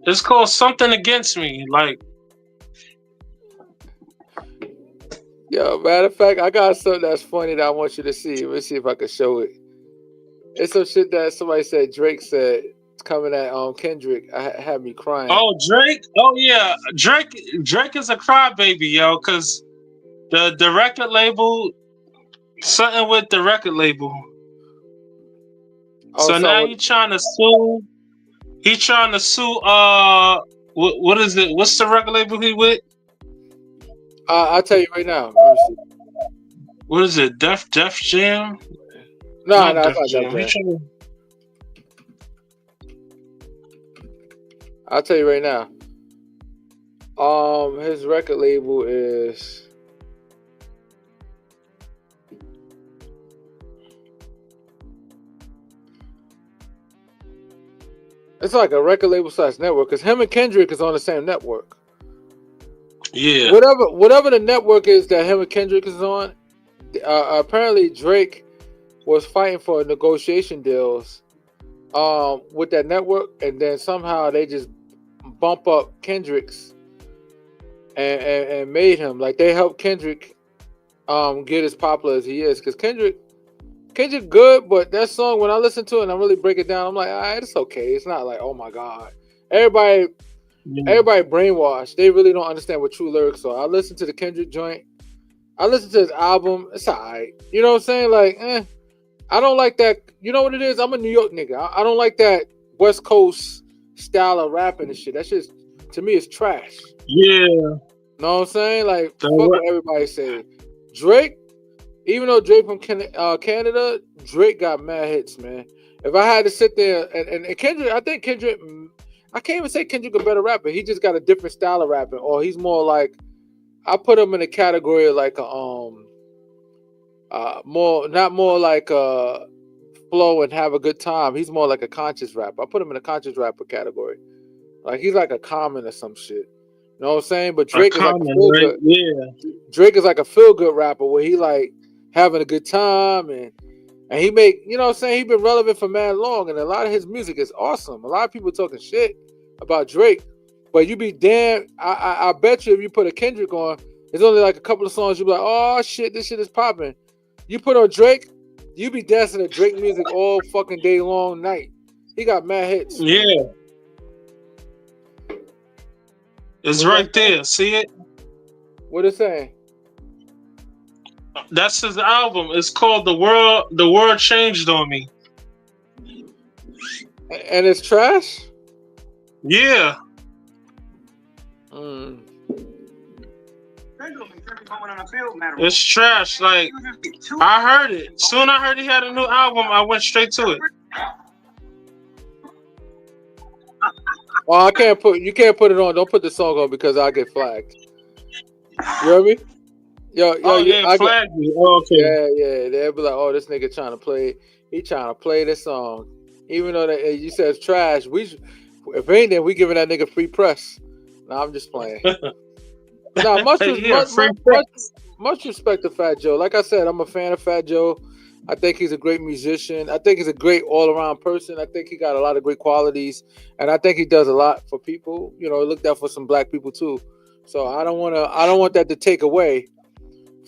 It's called Something Against Me. Like, yo, matter of fact, I got something that's funny that I want you to see. Let me see if I can show it. It's some shit that somebody said Drake said coming at Kendrick. I had me crying. Oh, Drake? Oh yeah, Drake is a crybaby, yo, because the record label, something with the record label. So now he's trying to sue. He's trying to sue. What is it? What's the record label he with? I'll tell you right now. What is it? Def Jam? No, it's not Def Jam. I'll tell you right now. His record label is. It's like a record label / network because him and Kendrick is on the same network. Yeah. Whatever the network is that him and Kendrick is on, apparently Drake was fighting for negotiation deals with that network, and then somehow they just bump up Kendrick's and made him like they helped Kendrick get as popular as he is because Kendrick good, but that song when I listen to it and I really break it down, I'm like, it's okay. It's not like, oh my god. Everybody brainwashed. They really don't understand what true lyrics are. I listen to the Kendrick joint. I listen to his album. It's alright. You know what I'm saying? Like, I don't like that. You know what it is? I'm a New York nigga. I don't like that West Coast style of rapping and shit. That shit, to me, is trash. Yeah. Know what I'm saying? Like, fuck what everybody say. Drake, even though Drake from Canada, Drake got mad hits, man. If I had to sit there and Kendrick, I think Kendrick, I can't even say Kendrick a better rapper. He just got a different style of rapping, or he's more like, I put him in a category of like a not more like a flow and have a good time. He's more like a conscious rapper. I put him in a conscious rapper category. Like he's like a Common or some shit. You know what I'm saying? But A Drake is like a common, feel right? good. Yeah. Drake is like a feel good rapper where he like having a good time and he make, you know what I'm saying, he been relevant for mad long and a lot of his music is awesome. A lot of people talking shit about Drake, but you be damn, I bet you if you put a Kendrick on, it's only like a couple of songs you be like, oh shit, this shit is popping. You put on Drake, you be dancing to Drake music all fucking day long night. He got mad hits. Yeah. It's right there. See it? What it saying? That's his album. It's called The World Changed on Me. And it's trash? Yeah. It's trash. Like, I heard it. Soon I heard he had a new album, I went straight to it. Oh, you can't put it on. Don't put the song on because I'll get flagged. You hear me? Yo, flagged me. Oh, okay. Yeah. They'll be like, oh, this nigga trying to play. He trying to play this song. Even though you said it's trash, if anything, we giving that nigga free press. Nah, I'm just playing. Nah, much respect to Fat Joe. Like I said, I'm a fan of Fat Joe. I think he's a great musician. I think he's a great all-around person. I think he got a lot of great qualities, and I think he does a lot for people. You know, he looked out for some black people too. So I don't want that to take away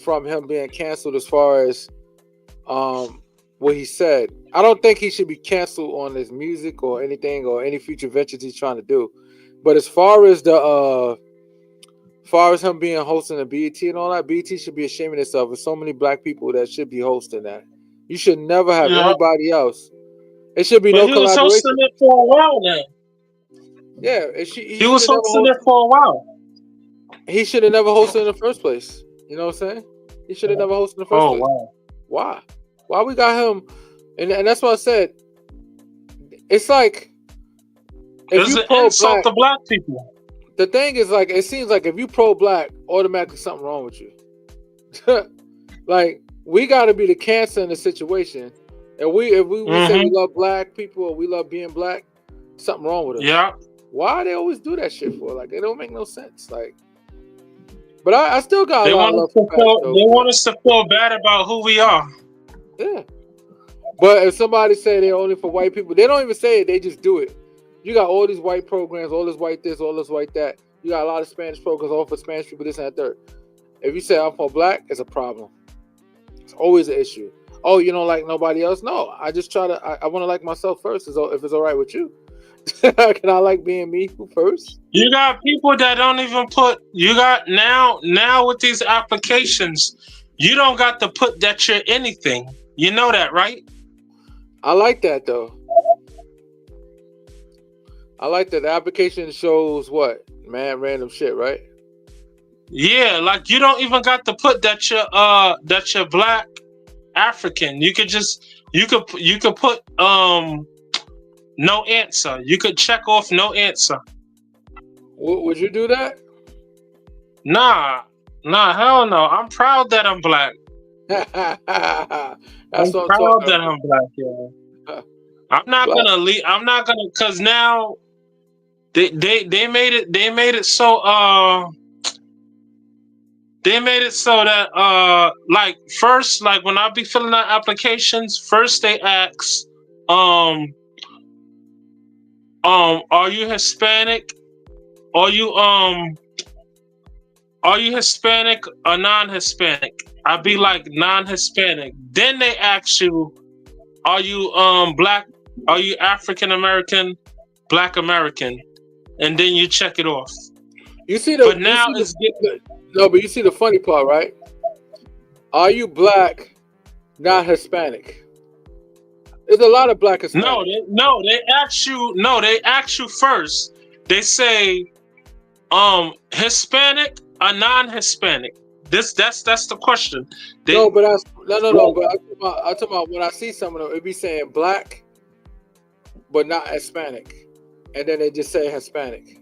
from him being canceled as far as what he said. I don't think he should be canceled on his music or anything or any future ventures he's trying to do. But as far as him being hosting the BET and all that, BET should be ashamed of itself. There's so many black people that should be hosting that. You should never have anybody else. It should be no collaboration. He was hosting it for a while now. Yeah, he was hosting it for a while. He should have never hosted in the first place. You know what I'm saying? He should have never hosted in the first place. Wow. Why? Why we got him? And that's what I said. It's like it's an insult to black people. The thing is, like, it seems like if you pro-black, automatically something wrong with you. Like, we got to be the cancer in the situation. And if we say we love black people or we love being black, something wrong with us. Yeah. Why they always do that shit for? Like, it don't make no sense. Like, but I still got a lot of love for Fat Joe. They want us to feel bad about who we are. Yeah. But if somebody say they're only for white people, they don't even say it. They just do it. You got all these white programs, all this white this, all this white that. You got a lot of Spanish programs, all for Spanish people, this and that, third. If you say I'm for black, it's a problem. It's always an issue. Oh, you don't like nobody else? No, I just I want to like myself first. If it's all right with you. Can I like being me first? You got people that don't even put. You got now with these applications, you don't got to put that you're anything. You know that, right? I like that though. I like that the application shows what? Man, random shit, right? Yeah, like you don't even got to put that you're black African. You could put no answer. You could check off no answer. Would you do that? Nah, hell no. I'm proud that I'm black. I'm proud that I'm black, yeah. I'm not gonna leave. I'm not gonna, cause now they made it so that like first, like when I be filling out applications, first they ask are you Hispanic? Are you Hispanic or non-Hispanic? I'd be like non-Hispanic. Then they ask you, are you black? Are you African American, Black American? And then you check it off. You see the but you see the funny part, right? Are you black, not Hispanic? There's a lot of black Hispanic. They ask you first. They say Hispanic or non-Hispanic. That's the question. But I'm talking about when I see some of them, it be saying black, but not Hispanic, and then they just say Hispanic.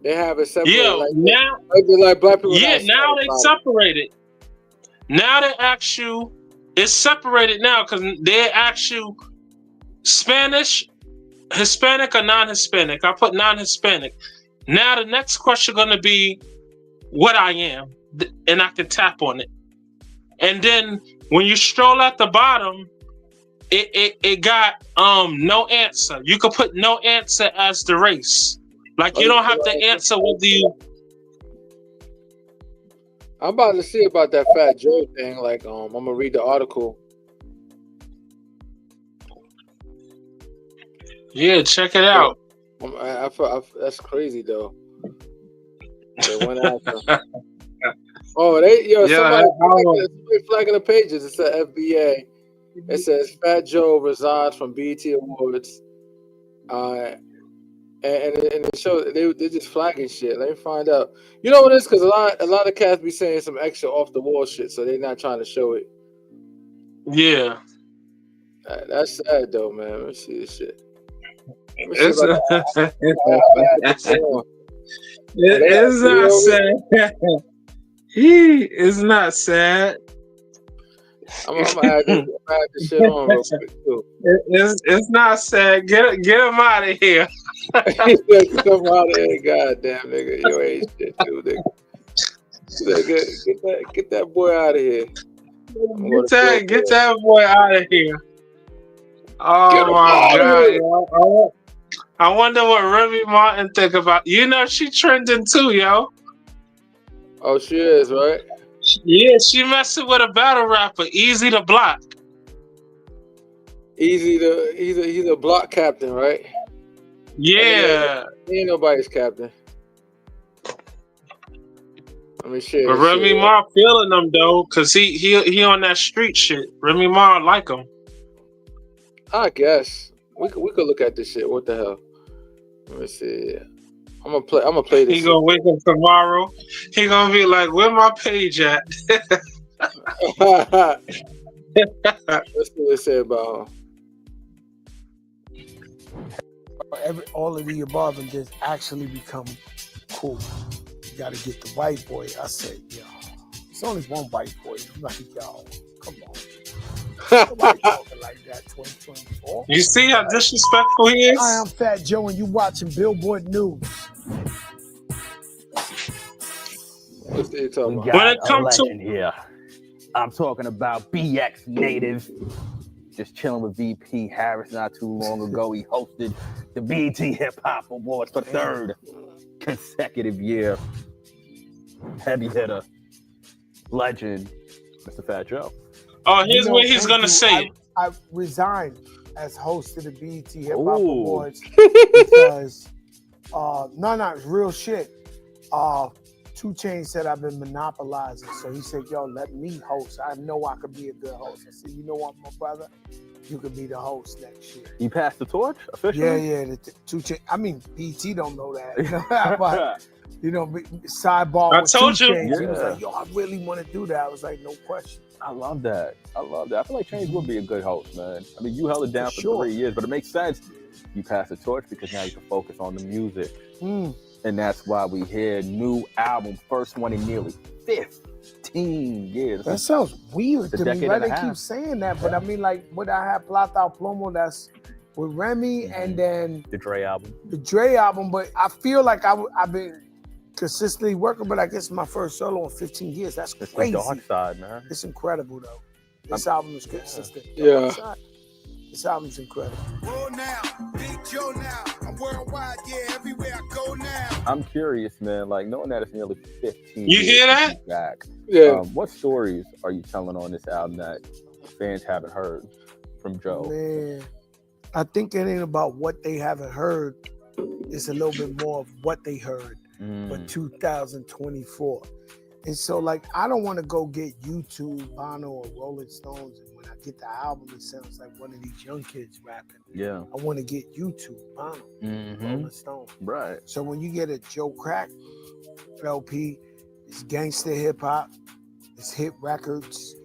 They have it separated. Yeah, like, now like black people. Yeah, now they separate it. Now they ask you, it's separated now because they ask you Spanish, Hispanic or non-Hispanic. I put non-Hispanic. Now the next question gonna be what I am, and I can tap on it. And then when you stroll at the bottom, it got no answer. You could put no answer as the race. Like you don't have to answer whether you. I'm about to see about that Fat Joe thing. Like, I'm gonna read the article. Yeah, check it out. That's crazy though. They went after. Oh, somebody flagging the pages. It's the FBA. It says Fat Joe resigns from BET Awards. And it shows they're just flagging shit. Let me find out. You know what it is? Because a lot of cats be saying some extra off the wall shit, so they're not trying to show it. Yeah. That's sad though, man. Let me see this shit. It's not sad. It's not sad. I'm gonna add this shit on real quick too. It's not sad. Get him out of here. Come out of here, goddamn nigga. You ain't shit too, nigga. Get that boy out of here. Get that boy out of here. Oh my god. I wonder what Remy Martin think about. You know she trending too, yo. Oh, she is, right? Yeah, she messing with a battle rapper, Easy to Block. He's a block captain, right? Yeah. He ain't nobody's captain. Let me share. But Remy Ma feeling them though, cause he on that street shit. Remy Ma like him. I guess we could look at this shit. What the hell? Let me see. I'm gonna play this. He gonna wake up tomorrow. He gonna be like, "Where my page at?" Let's see what they say about all of the above and just actually become cool. You gotta get the white boy. I said, yo, it's only one white boy. I'm like, yo, come on. Nobody talking like that 2024. You see how disrespectful he is? Hi, I'm Fat Joe and you watching Billboard News. What's they talking about? When it comes to here, I'm talking about BX Native. Just chilling with VP Harris not too long ago. He hosted the BET Hip Hop Awards for third consecutive year. Heavy hitter, legend, Mr. Fat Joe. Oh, here's what he's gonna say. I resigned as host of the BET Hip Hop Awards because it's real shit. 2 Chainz said I've been monopolizing, so he said, "Yo, let me host. I know I could be a good host." I said, "You know what, my brother, you could be the host next year." You passed the torch officially? Yeah. The 2 Chainz. I mean, BET don't know that, but sidebar. I told you. Chainz, he was like, "Yo, I really want to do that." I was like, "No question." I love that. I feel like Chainz would be a good host, man. I mean, you held it down for 3 years, but it makes sense. You passed the torch because now you can focus on the music. And that's why we hear new album, first one in nearly 15 years. That sounds weird to me, right? They keep saying that, but I mean, like, what I have, Plata Plomo, that's with Remy, and then the Dre album. But I feel like I've been consistently working, but I guess my first solo in 15 years. That's crazy. It's the dark side, man. It's incredible, though. This album is consistent. Yeah. This album's incredible. Roll now, Big Joe now. I'm worldwide, yeah, everywhere I go now. I'm curious, man, like knowing that it's nearly 15 You years hear that? back. Yeah. What stories are you telling on this album that fans haven't heard from Joe? Man, I think it ain't about what they haven't heard. It's a little bit more of what they heard for 2024. And so, like, I don't want to go get YouTube, Bono, or Rolling Stones, and when I get the album, it sounds like one of these young kids rapping. Yeah. I want to get YouTube, Bono, Rolling Stones. Right. So when you get a Joe Crack LP, it's gangster hip hop, it's hit records,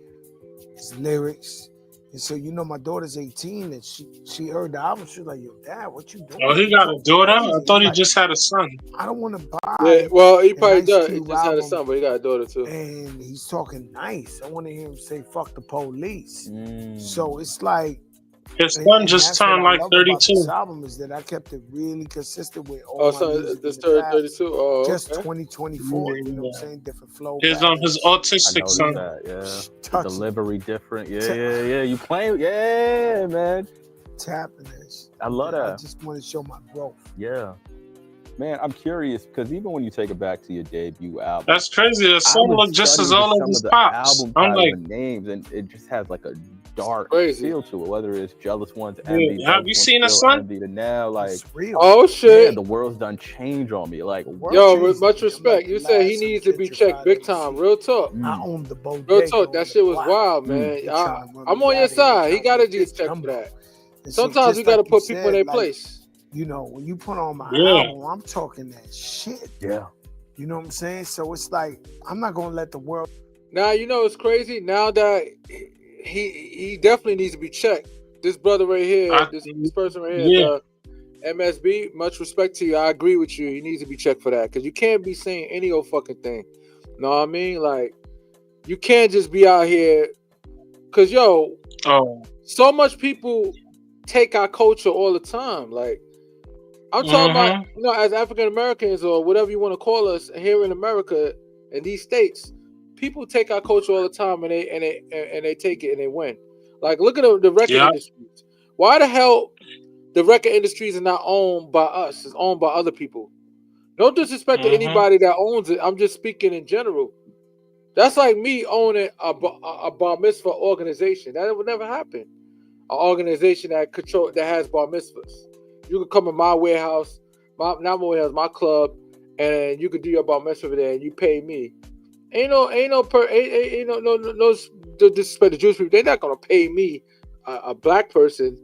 it's lyrics. And so, my daughter's 18 and she heard the album. She was like, "Yo, Dad, what you doing?" Oh, he got a daughter? I thought he just had a son. I don't want to buy. Yeah, well, he probably Ice does. He Cube just had a album, son, but he got a daughter too. And he's talking nice. I want to hear him say "fuck the police." So it's like His son just that's what turned I like love about 32. this album is that I kept it really consistent with all Oh, my so music this in the third past. 32. Oh, Just okay. 2024. You know what I'm saying? Different flow His patterns. I autistic noticed son. that. Yeah, the Touching, delivery different. Yeah. You playing? Yeah, man. tapping this. I love I that. just want to show my growth. Yeah, man. I'm curious because even when you take it back to your debut album, That's crazy. The I son would look just study as old as some his of the pops. album I'm titles like, and names, and it just has like a dark Crazy. feel to it. Whether it's Jealous Ones, Envy, yeah. Have Jealous you Ones, seen the Still son? Envy, to now, like, It's real. Oh yeah, shit. the world's done changed on me. Like, World Yo, changed much me. I'm respect. like You the said he last of needs to be Gentrified checked big MC. time. Real talk. I own the bodega. Real talk. on That the shit was block. wild, man. They tryna run I'm me on your out of here. They side. He tryna gotta make get this checked for jumbo. that. And so Sometimes just we gotta like you put people in said, their like, place. you know, when you put on my Yeah. album, I'm talking that shit. yeah, You know what I'm saying? So it's like I'm not gonna let the world. Now you know it's crazy. Now that he definitely needs to be checked. This brother right here, this person right here, Yeah. the MSB. Much respect to you. I agree with you. He needs to be checked for that because you can't be saying any old fucking thing. Know what I mean? Like you can't just be out here. Cause yo, Oh, so much people take our culture all the time. Like I'm talking about, you know, as African Americans or whatever you want to call us here in America, in these states, people take our culture all the time and they take it and they win. Like look at the record Yeah. industries. Why the hell the record industries are not owned by us? It's owned by other people. No disrespect to anybody that owns it. I'm just speaking in general. That's like me owning a bar mitzvah organization. That would never happen. An organization that has bar mitzvahs. You could come in my warehouse, not my warehouse, my club, and you could do your bar mitzvah over there, and you pay me. Ain't no disrespect to Jewish people. They're not gonna pay me, a black person,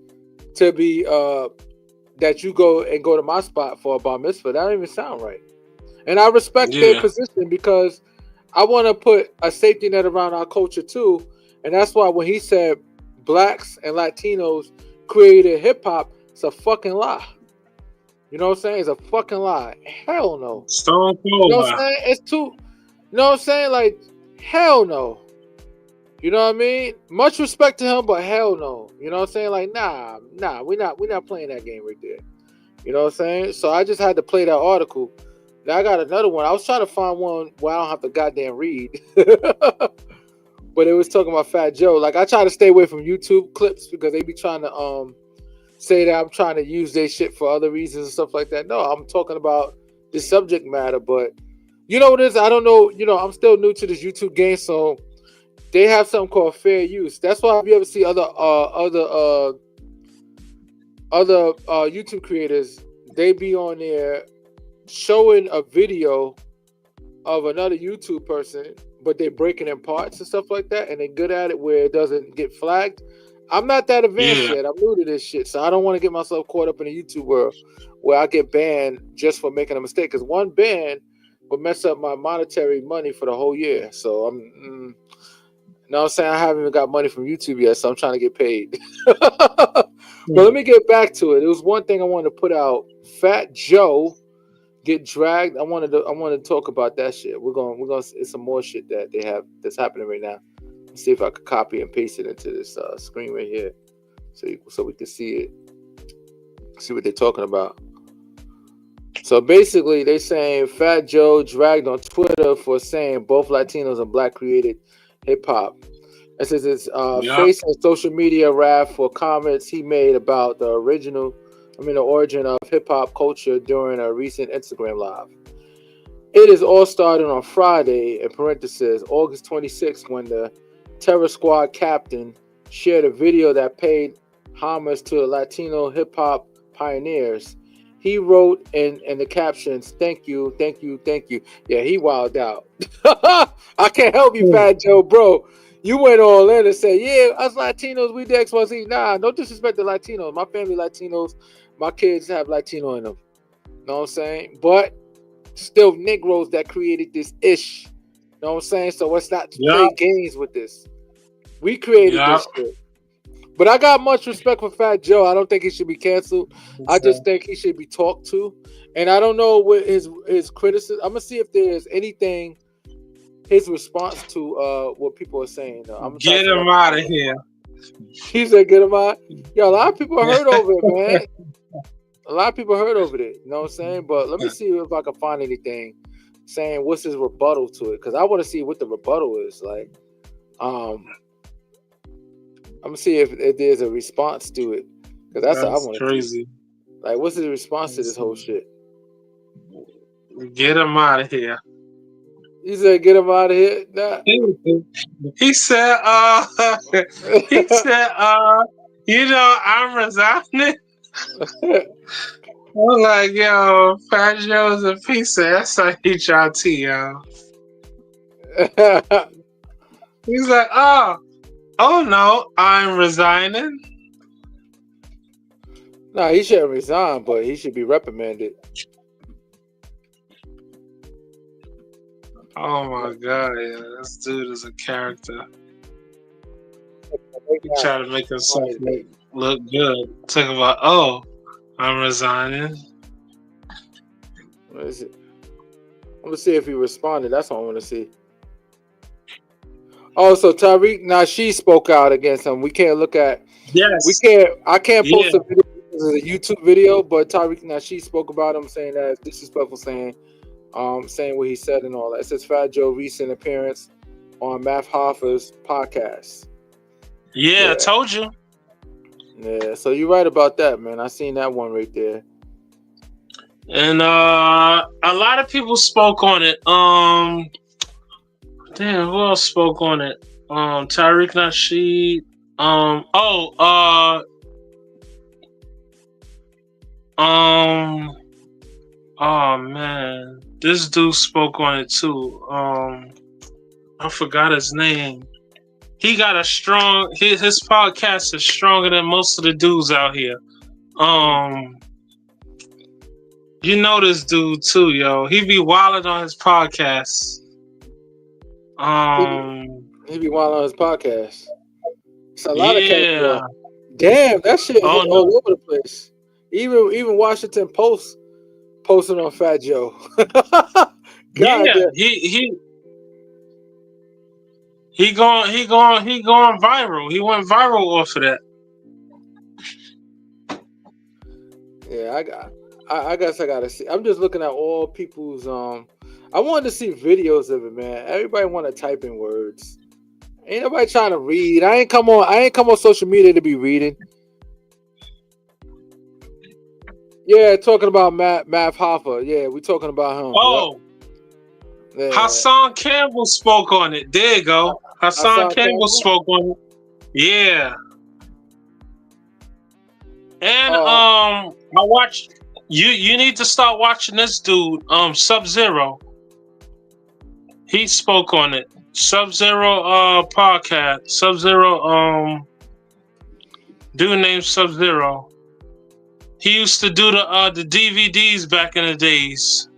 to be that you go to my spot for a bar mitzvah. That don't even sound right. And I respect their position because I want to put a safety net around our culture too. And that's why when he said blacks and Latinos created hip hop, it's a fucking lie. You know what I'm saying? It's a fucking lie. Hell no. Stone Cold. You know what I'm saying? It's too. You know what I'm saying? Like, hell no. You know what I mean? Much respect to him, but hell no. You know what I'm saying? Like, nah, we're not playing that game right there. You know what I'm saying? So I just had to play that article. Now I got another one. I was trying to find one where I don't have to goddamn read. But it was talking about Fat Joe. Like I try to stay away from YouTube clips because they be trying to say that I'm trying to use their shit for other reasons and stuff like that. No, I'm talking about the subject matter. But you know what it is? I don't know. You know, I'm still new to this YouTube game, so they have something called fair use. That's why if you ever see other YouTube creators, they be on there showing a video of another YouTube person, but they break it in parts and stuff like that, and they're good at it where it doesn't get flagged. I'm not that advanced yet. I'm new to this shit, so I don't want to get myself caught up in the YouTube world where I get banned just for making a mistake. Because one ban would mess up my monetary money for the whole year. So I'm, you know what I'm saying? I haven't even got money from YouTube yet, so I'm trying to get paid. But let me get back to it. It was one thing I wanted to put out. Fat Joe get dragged. I wanted to talk about that shit. We're going. It's some more shit that they have that's happening right now. Let's see if I could copy and paste it into this screen right here, so we can see it. See what they're talking about. So basically, they're saying Fat Joe dragged on Twitter for saying both Latinos and Black created hip hop. It says it's facing social media wrath for comments he made about the origin of hip hop culture during a recent Instagram live. It is all started on Friday, in parentheses, August 26th, when the Terror Squad captain shared a video that paid homage to the Latino hip hop pioneers. He wrote in the captions, "Thank you, thank you, thank you." Yeah, he wilded out. I can't help you, Fat Joe, bro. You went all in and said, "Yeah, us Latinos, we the XYZ." Nah, no disrespect to Latinos. My family Latinos. My kids have Latino in them. Know what I'm saying? But still Negroes that created this ish. Know what I'm saying? So let's not play games with this. We created this shit. But I got much respect for Fat Joe. I don't think he should be canceled. I just think he should be talked to. And I don't know what his criticism. I'm gonna see if there's anything his response to what people are saying. Get him out of here. He said, "Get him out." Yo, a lot of people heard over it, man. A lot of people heard over it. You know what I'm saying? But let me see if I can find anything saying what's his rebuttal to it, because I want to see what the rebuttal is. Like, I'm gonna see if there's a response to it, because that's what I want to see. crazy. Like, what's his response to this whole shit? Get him out of here. He said, "Get him out of here." Nah. He said, you know, I'm resigning. I'm like, yo, Fat Joe's a piece of SIHRT, yo. He's like, oh no, I'm resigning. Nah, he shouldn't resign, but he should be reprimanded. Oh my god, yeah, this dude is a character. He tried to make himself look good. Talk about, oh, I'm resigning. What is it? I'm gonna see if he responded. That's what I want to see. Oh, so Tariq Nasheed spoke out against him. We can't look at. Yes. We can't. I can't post Yeah. a video. This is a YouTube video, but Tariq Nasheed spoke about him, saying that it's disrespectful, saying what he said and all that. It says Fat Joe recent appearance on Math Hoffa's podcast. Yeah, I told you. Yeah, so you're right about that, man. I seen that one right there. And a lot of people spoke on it. Damn, who else spoke on it? Tariq Nasheed. Oh man, this dude spoke on it too. I forgot his name. He got a strong. His podcast is stronger than most of the dudes out here. You know this dude too, yo. He be wilding on his podcast. He be wild on his podcast. It's a lot of cats. Yeah. Damn, that shit Oh, hit no. all over the place. Even Washington Post posting on Fat Joe. God, Yeah, damn. he going viral. He went viral off of that. Yeah, I guess I gotta see. I'm just looking at all people's I wanted to see videos of it, man. Everybody want to type in words. Ain't nobody trying to read. I ain't come on social media to be reading. Yeah, talking about Math Hoffa. Yeah, we talking about him. Oh, yeah. Hassan Campbell spoke on it. There you go. Hassan Campbell spoke on it. Yeah. And I watched. You need to start watching this dude. Sub-Zero. He spoke on it. Sub-Zero podcast. Sub-Zero dude named Sub-Zero. He used to do the DVDs back in the days.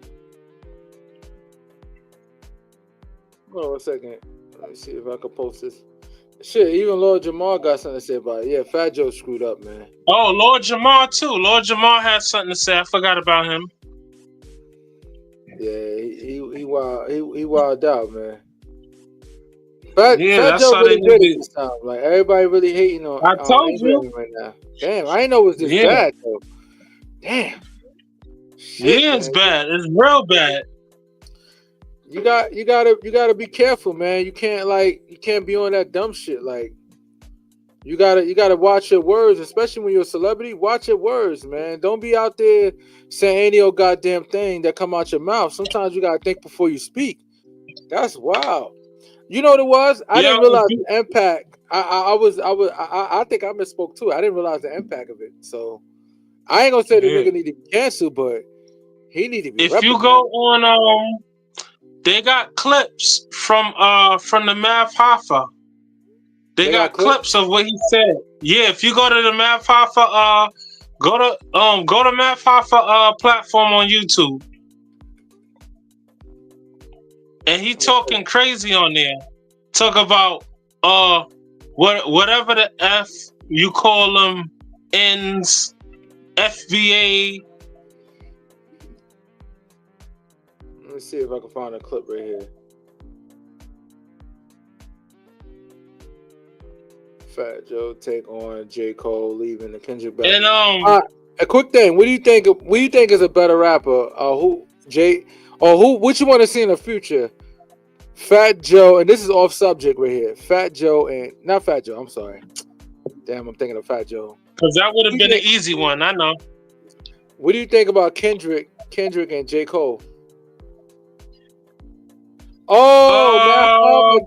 Hold on a second. Let me see if I can post this. Shit, even Lord Jamar got something to say about it. Yeah, Fat Joe screwed up, man. Oh, Lord Jamar too. Lord Jamar had something to say. I forgot about him. Yeah, he wilded out, man. Fat that's Joe how really they good do at this time. Like, everybody really hating on. I told you. right now. Damn, I didn't know it was this bad though. Damn. Shit, Yeah, it's man. bad. It's real bad. You gotta be careful, man. You can't be on that dumb shit. Like, you gotta watch your words, especially when you're a celebrity. Watch your words, man. Don't be out there saying any old goddamn thing that come out your mouth. Sometimes you gotta think before you speak. That's wild. You know what it was? I didn't realize the impact. I think I misspoke too. I didn't realize the impact of it. So I ain't gonna say the nigga need to be canceled, but he need to be. If you go on, they got clips from the Math Hoffa. They got clips of what he said. Yeah, if you go to the Math Hoffa, go to Math Hoffa platform on YouTube. And he talking crazy on there. Talk about whatever the F you call them ends, FBA. Let me see if I can find a clip right here. Fat Joe take on J. Cole leaving the Kendrick battle. And A quick thing. What do you think? What do you think is a better rapper? What you want to see in the future? Fat Joe, and this is off subject right here. Fat Joe and not Fat Joe. I'm sorry. Damn, I'm thinking of Fat Joe. because that would have been an easy one. I know. What do you think about Kendrick and J. Cole? Oh,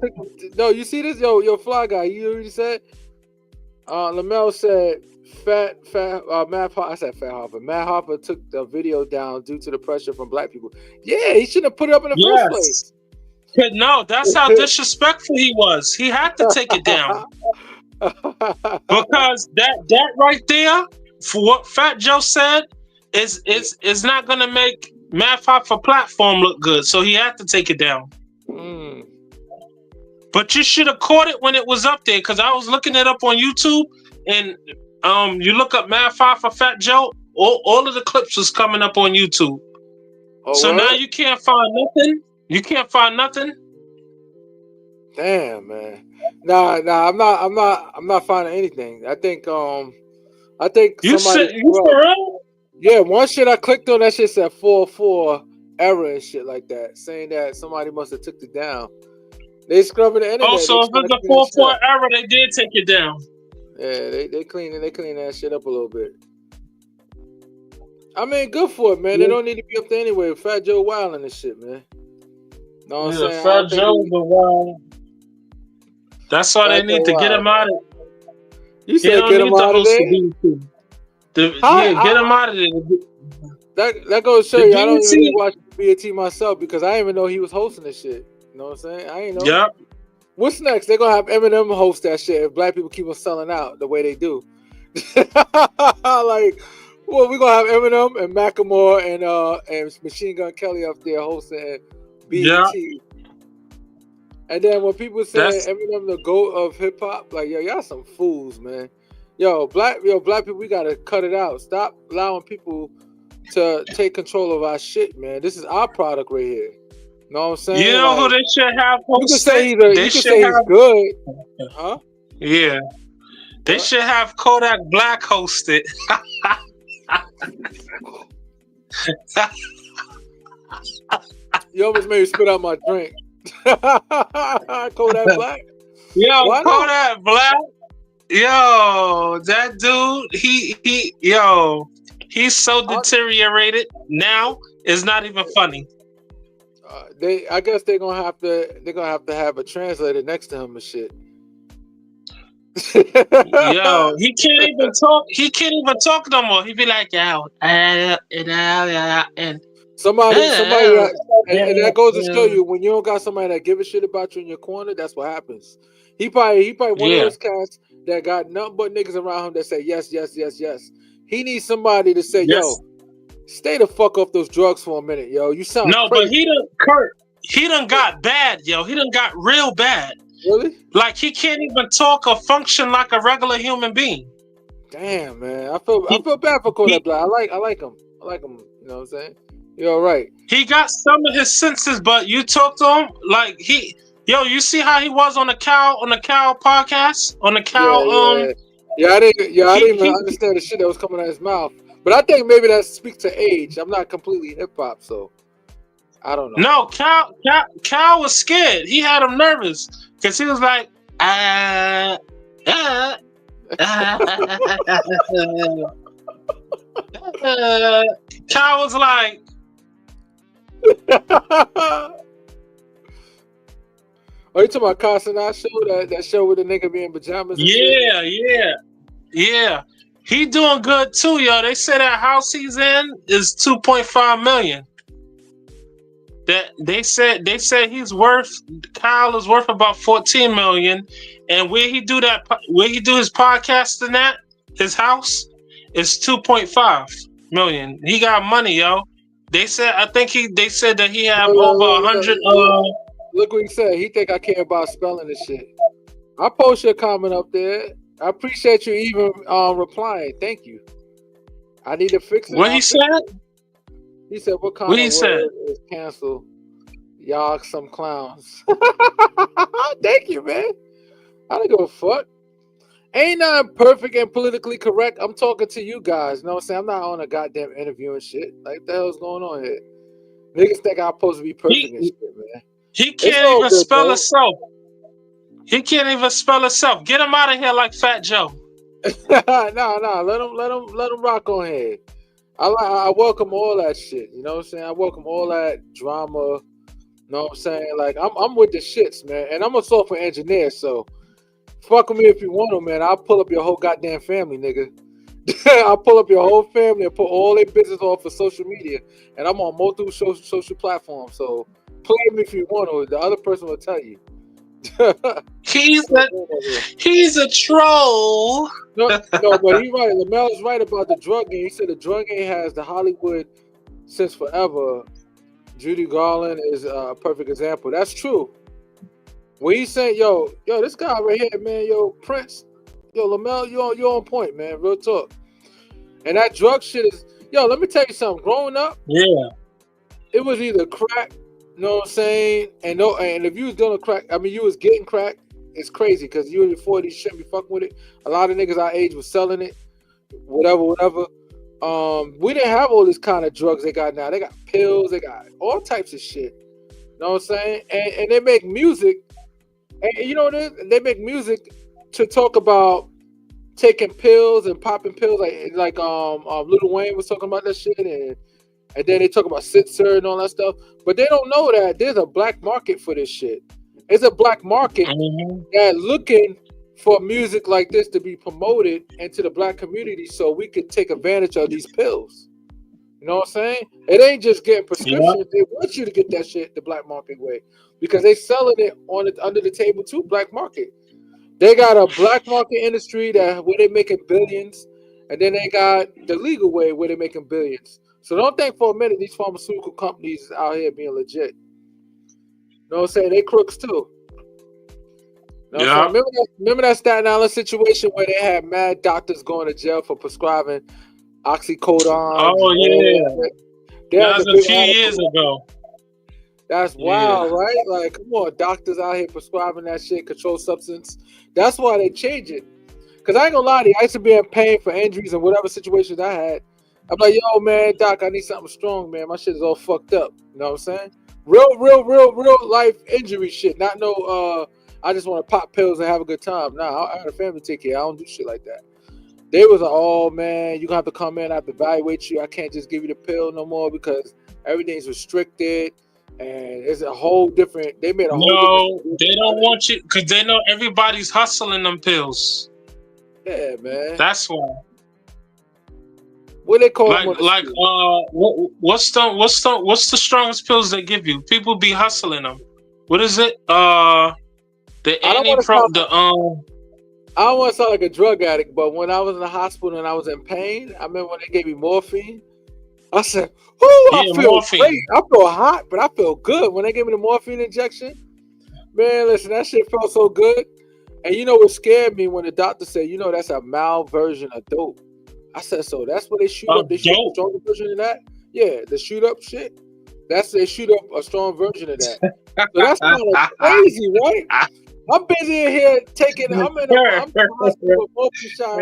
no, you see this? Yo, Fly Guy, you already said? Lamel said Matt Hoffa. Matt Hoffa took the video down due to the pressure from black people. Yeah, he shouldn't have put it up in the first place. No, that's how disrespectful he was. He had to take it down. Because that right there, for what Fat Joe said, is not gonna make Matt Hoffa platform look good. So he had to take it down. Mm. But you should have caught it when it was up there, because I was looking it up on YouTube, and you look up Matt Hoffa, Fat Joe, all of the clips was coming up on YouTube. Oh, so what? now you can't find nothing. You can't find nothing. Damn, man. Nah, I'm not finding anything. I think You somebody for real? yeah, one shit I clicked on, that shit said 4-4 error and shit like that, saying that somebody must have took it down. They scrubbing the internet. Oh, so if it's a 4-4 error, they did take it down. Yeah, they clean that shit up a little bit. I mean, good for it, man. They don't need to be up there anyway. Fat Joe Wild and this shit, man. Know what I'm saying? Fat Joe the wild. That's why they need to get him out of it. You said get him out of there? Get him out of there. That goes to show you, I don't BET even watch BET myself because I didn't even know he was hosting this shit. You know what I'm saying? I ain't know. Yep. What's next? They're gonna have Eminem host that shit if black people keep on selling out the way they do. Like, well, we're gonna have Eminem and Macklemore and Machine Gun Kelly up there hosting BET. Yeah. And then when people say Eminem the GOAT of hip hop, like, yo, y'all some fools, man. Yo, black people, we gotta cut it out. Stop allowing people to take control of our shit, man. This is our product right here. You know what I'm saying? You know who they should have hosted? You can say he's good. Huh? Yeah. They should have Kodak Black hosted. You almost made me spit out my drink. Kodak Black? Yo, Why Kodak not? Black. Yo, that dude, he's so deteriorated now. It's not even funny. I guess they're gonna have to have a translator next to him and shit. Yo, he can't even talk. He can't even talk no more. He be like, yo, and somebody, and that goes to show you when you don't got somebody that give a shit about you in your corner, that's what happens. He probably one of those cats that got nothing but niggas around him that say yes, yes, yes, yes. He needs somebody to say, yo, stay the fuck off those drugs for a minute, yo. You sound crazy. But he done got bad, yo. He done got real bad. Really? Like he can't even talk or function like a regular human being. Damn, man. I feel bad for Kodak Black. I like him. You know what I'm saying? You're all right. He got some of his senses, but you talk to him like you see how he was on the cow podcast? On the cow I didn't even understand the shit that was coming out of his mouth. But I think maybe that speaks to age. I'm not completely hip hop, so I don't know. No, Cal was scared. He had him nervous because he was like, Cal was like, oh, you talking about Casanat show? That show with the nigga be in pajamas? Yeah. He doing good too, yo. They say that house he's in is 2.5 million. That they said he's worth. Kyle is worth about 14 million, and where he do his podcast and that his house is 2.5 million. He got money, yo. They said they said that he have over 100. Look what he said. He think I care about spelling this shit. I post your comment up there. I appreciate you even replying. Thank you. I need to fix it. What he said? He said, "What kind of word is cancel? Y'all some clowns." Thank you, man. I don't give a fuck. Ain't nothing perfect and politically correct. I'm talking to you guys. You know what I'm saying? I'm not on a goddamn interview and shit. Like, what the hell's going on here? Niggas think I'm supposed to be perfect and He, shit, man. he It's can't all even good, spell though. himself. He can't even spell himself. Get him out of here like Fat Joe. No. Let him rock on here. I welcome all that shit. You know what I'm saying? I welcome all that drama. You know what I'm saying? Like, I'm with the shits, man. And I'm a software engineer, so fuck with me if you want to, man. I'll pull up your whole goddamn family, nigga. I'll pull up your whole family and put all their business off for social media. And I'm on multiple social platforms, so play me if you want to. The other person will tell you. He's a troll. No, but he's right. Lamel's right about the drug game. He said the drug game has the Hollywood since forever. Judy Garland is a perfect example. That's true. When he's saying, yo, this guy right here, man, yo, Prince, yo, Lamel, you on point, man. Real talk. And that drug shit is, yo, let me tell you something. Growing up, Yeah. it was either crack, you know what I'm saying? And if you was doing crack, I mean, you was getting crack, it's crazy because you in your 40s, you shouldn't be fucking with it. A lot of niggas our age was selling it, whatever. We didn't have all this kind of drugs they got now. They got pills, they got all types of shit. You know what I'm saying? And they make music, and you know what it is? They make music to talk about taking pills and popping pills, like Lil Wayne was talking about that shit, and then they talk about Sitzer and all that stuff. But they don't know that there's a black market for this shit. It's a black market that looking for music like this to be promoted into the black community so we could take advantage of these pills. You know what I'm saying? It ain't just getting prescriptions. Yeah. They want you to get that shit the black market way because they selling it under the table too, black market. They got a black market industry where they making billions, and then they got the legal way where they're making billions. So don't think for a minute these pharmaceutical companies out here being legit. You know what I'm saying? They crooks too. You know what I'm saying? Remember that Staten Island situation where they had mad doctors going to jail for prescribing oxycodone? Oh yeah, that was a few years ago. That's wild, right? Like, come on, doctors out here prescribing that shit, controlled substance. That's why they change it. Because I ain't gonna lie to you, I used to be in pain for injuries and whatever situations I had. I'm like, yo, man, doc, I need something strong, man. My shit is all fucked up. You know what I'm saying? Real life injury shit. Not no, I just want to pop pills and have a good time. Nah, I had a family to take care. I don't do shit like that. They was like, oh, man, you're going to have to come in. I have to evaluate you. I can't just give you the pill no more because everything's restricted. And it's a whole different, they made a whole different. They don't want you because they know everybody's hustling them pills. Yeah, man. That's why. What they call what's the strongest pills they give you? People be hustling them. What is it? I don't want to sound like a drug addict, but when I was in the hospital and I was in pain, I remember when they gave me morphine. I said, I feel great. I feel hot, but I feel good. When they gave me the morphine injection, man, listen, that shit felt so good. And you know what scared me when the doctor said, you know, that's a mild version of dope. I said, so that's what they shoot up. They shoot a stronger version of that? Yeah, the shoot up shit. They shoot up a strong version of that. So that's kind of crazy, right? I'm busy in here I'm in the hospital with morphine shot.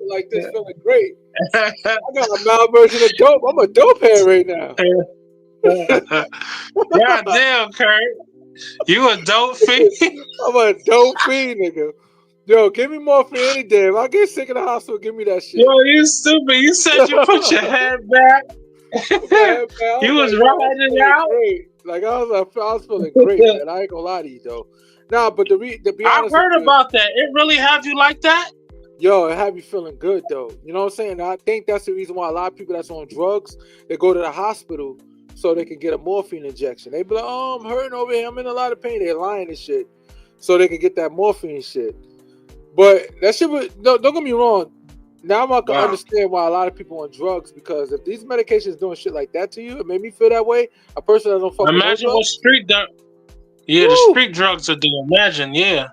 Like this, feeling great. I got a mild version of dope. I'm a dope head right now. God damn, Kurt. You a dope fiend? I'm a dope fiend, nigga. Yo, give me morphine any day. If I get sick in the hospital, give me that shit. Yo, you stupid. You said you put your head back. You was riding out. Great. Like I was feeling great, man. I ain't gonna lie to you though. Nah, but to be honest, I heard about that. It really have you like that? Yo, it have you feeling good though. You know what I'm saying? I think that's the reason why a lot of people that's on drugs, they go to the hospital so they can get a morphine injection. They be like, oh, I'm hurting over here. I'm in a lot of pain. They're lying and shit. So they can get that morphine shit. But that shit was, don't get me wrong. Now I can understand why a lot of people on drugs, because if these medications doing shit like that to you, it made me feel that way. A person that don't fuck with imagine what street the street drugs are doing. Imagine, yeah.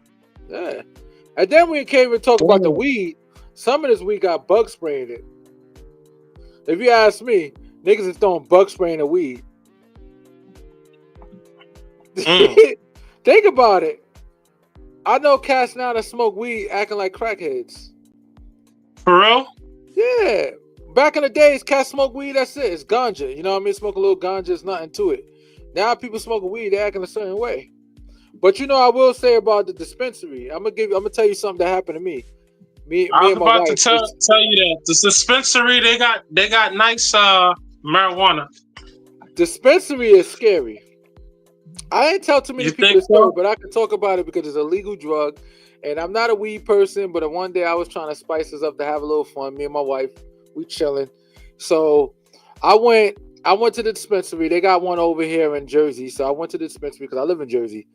And then we can't even talk about the weed. Some of this weed got bug spray in it. If you ask me, niggas is throwing bug spray in the weed. Think about it. I know cats now that smoke weed acting like crackheads. For real? Yeah. Back in the days, cats smoke weed, that's it. It's ganja. You know what I mean? Smoke a little ganja, it's nothing to it. Now people smoking weed, they acting a certain way. But you know, I will say about the dispensary. I'm gonna tell you something that happened to me. Me I was and my about wife. to tell you that the dispensary they got nice marijuana. Dispensary is scary. I ain't tell too many You people think the story, so? but I can talk about it because it's a legal drug. And I'm not a weed person, but one day I was trying to spice this up to have a little fun. Me and my wife, we chilling. So I went to the dispensary. They got one over here in Jersey. So I went to the dispensary because I live in Jersey.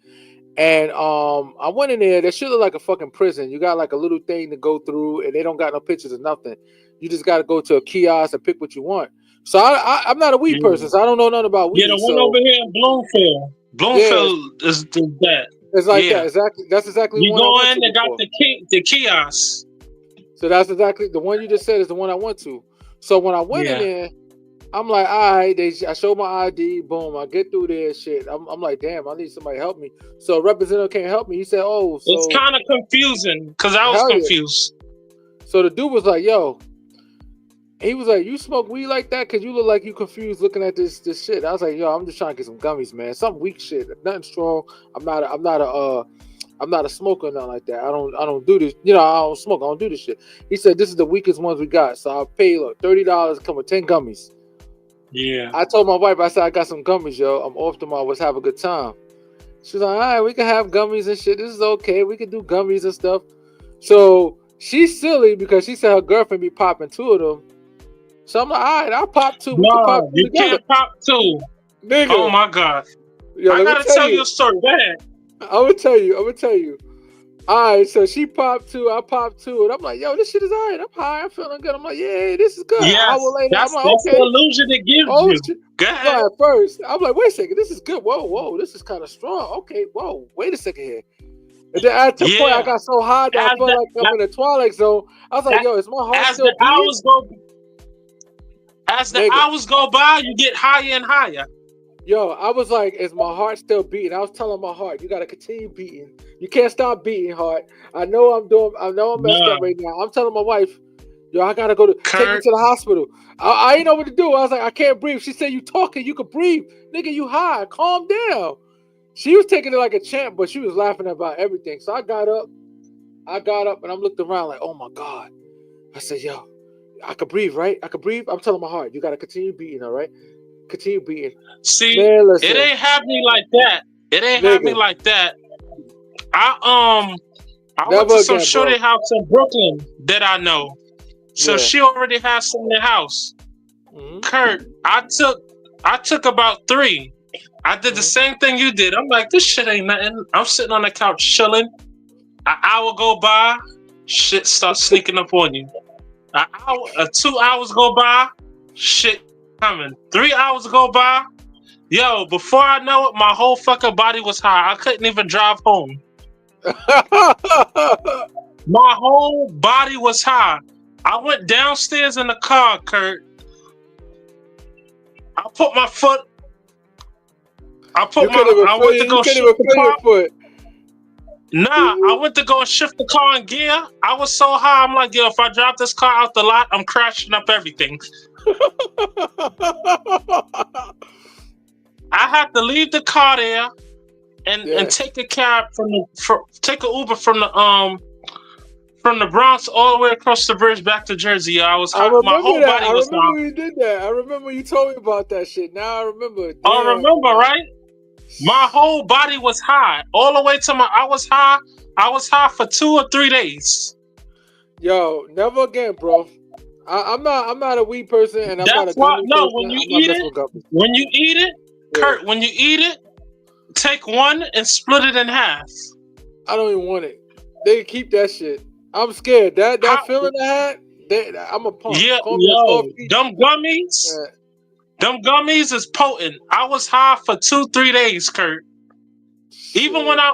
And I went in there. That shit look like a fucking prison. You got like a little thing to go through, and they don't got no pictures or nothing. You just got to go to a kiosk and pick what you want. So I'm not a weed person, so I don't know nothing about weed. Yeah, the one so, over here in Bloomfield. Bloomfield is that. It's like Yeah. that. Exactly. That's exactly You the one I go went in, to they got before. the kiosk. So that's exactly the one you just said is the one I went to. So when I went in there, I'm like, all right, I showed my ID, boom, I get through there, shit. I'm like, damn, I need somebody to help me. So a representative can't help me. He said, oh, so It's kind of confusing because I was Hell yeah. confused. So the dude was like, yo, he was like, you smoke weed like that? Cause you look like you confused looking at this shit. I was like, yo, I'm just trying to get some gummies, man. Some weak shit, nothing strong. I'm not a smoker or nothing like that. I don't do this. You know, I don't smoke. I don't do this shit. He said, this is the weakest ones we got. So I'll pay $30, come with 10 gummies. Yeah. I told my wife, I said, I got some gummies, yo. I'm off tomorrow. Let's have a good time. She's like, all right, we can have gummies and shit. This is okay. We can do gummies and stuff. So she's silly because she said her girlfriend be popping 2 of them. So I'm like, all right, I'll pop 2. We can pop 2 you together. can't pop 2. Nigga. Oh my god. Yo, I gotta tell you a story. Go ahead. I'm gonna tell you. All right, so she popped 2, I popped 2, and I'm like, yo, this shit is all right. I'm high, I'm feeling good. I'm like, yeah, this is good. Yes, An hour later, that's I'm like, okay. the illusion it gives Oh, you. shit. Go So ahead. at first, I'm like, wait a second, this is good. Whoa, this is kind of strong. Okay, whoa, wait a second here. And then at the point, I got so high that I felt like I'm in the Twilight Zone. I was like, yo, is my heart still beating? As the hours go by, you get higher and higher. Yo, I was like, is my heart still beating? I was telling my heart, you got to continue beating. You can't stop beating, heart. I know I'm messed up right now. I'm telling my wife, yo, I got to go take me to the hospital. I ain't know what to do. I was like, I can't breathe. She said, you talking, you can breathe. Nigga, you high. Calm down. She was taking it like a champ, but she was laughing about everything. So I got up and I'm looking around like, oh my God. I said, yo, I could breathe, right? I could breathe. I'm telling my heart, you got to continue beating, all right? Continue beating. See, man, listen. It ain't happening like that. I went to some shorty house in Brooklyn that I know. So she already has some in the house. Mm-hmm. Kurt, I took about 3. I did the same thing you did. I'm like, this shit ain't nothing. I'm sitting on the couch chilling. An hour go by, shit starts sneaking up on you. 2 hours go by, shit coming. 3 hours go by, yo, before I know it, my whole fucking body was high. I couldn't even drive home. My whole body was high. I went downstairs in the car, Kurt. I put my foot. I went to go shift the car. Nah, I went to go and shift the car in gear. I was so high, I'm like, yo, if I drop this car out the lot, I'm crashing up everything. I had to leave the car there and take a cab take an Uber from the Bronx all the way across the bridge back to Jersey. I was hot. My whole body was hot. I remember you did that. I remember you told me about that shit. Now I remember. Damn. I remember, right? My whole body was high all the way to I was high for 2 or 3 days. Yo, never again, bro. I'm not a weed person, and I'm not a gummy person. No, when you eat it, Kurt, when you eat it, take 1 and split it in half. I don't even want it. They can keep that shit. I'm scared. That feeling I had, I'm a punk. Yeah, yo, them gummies. Yeah. Them gummies is potent. I was high for 2-3 days, Kurt. Even when I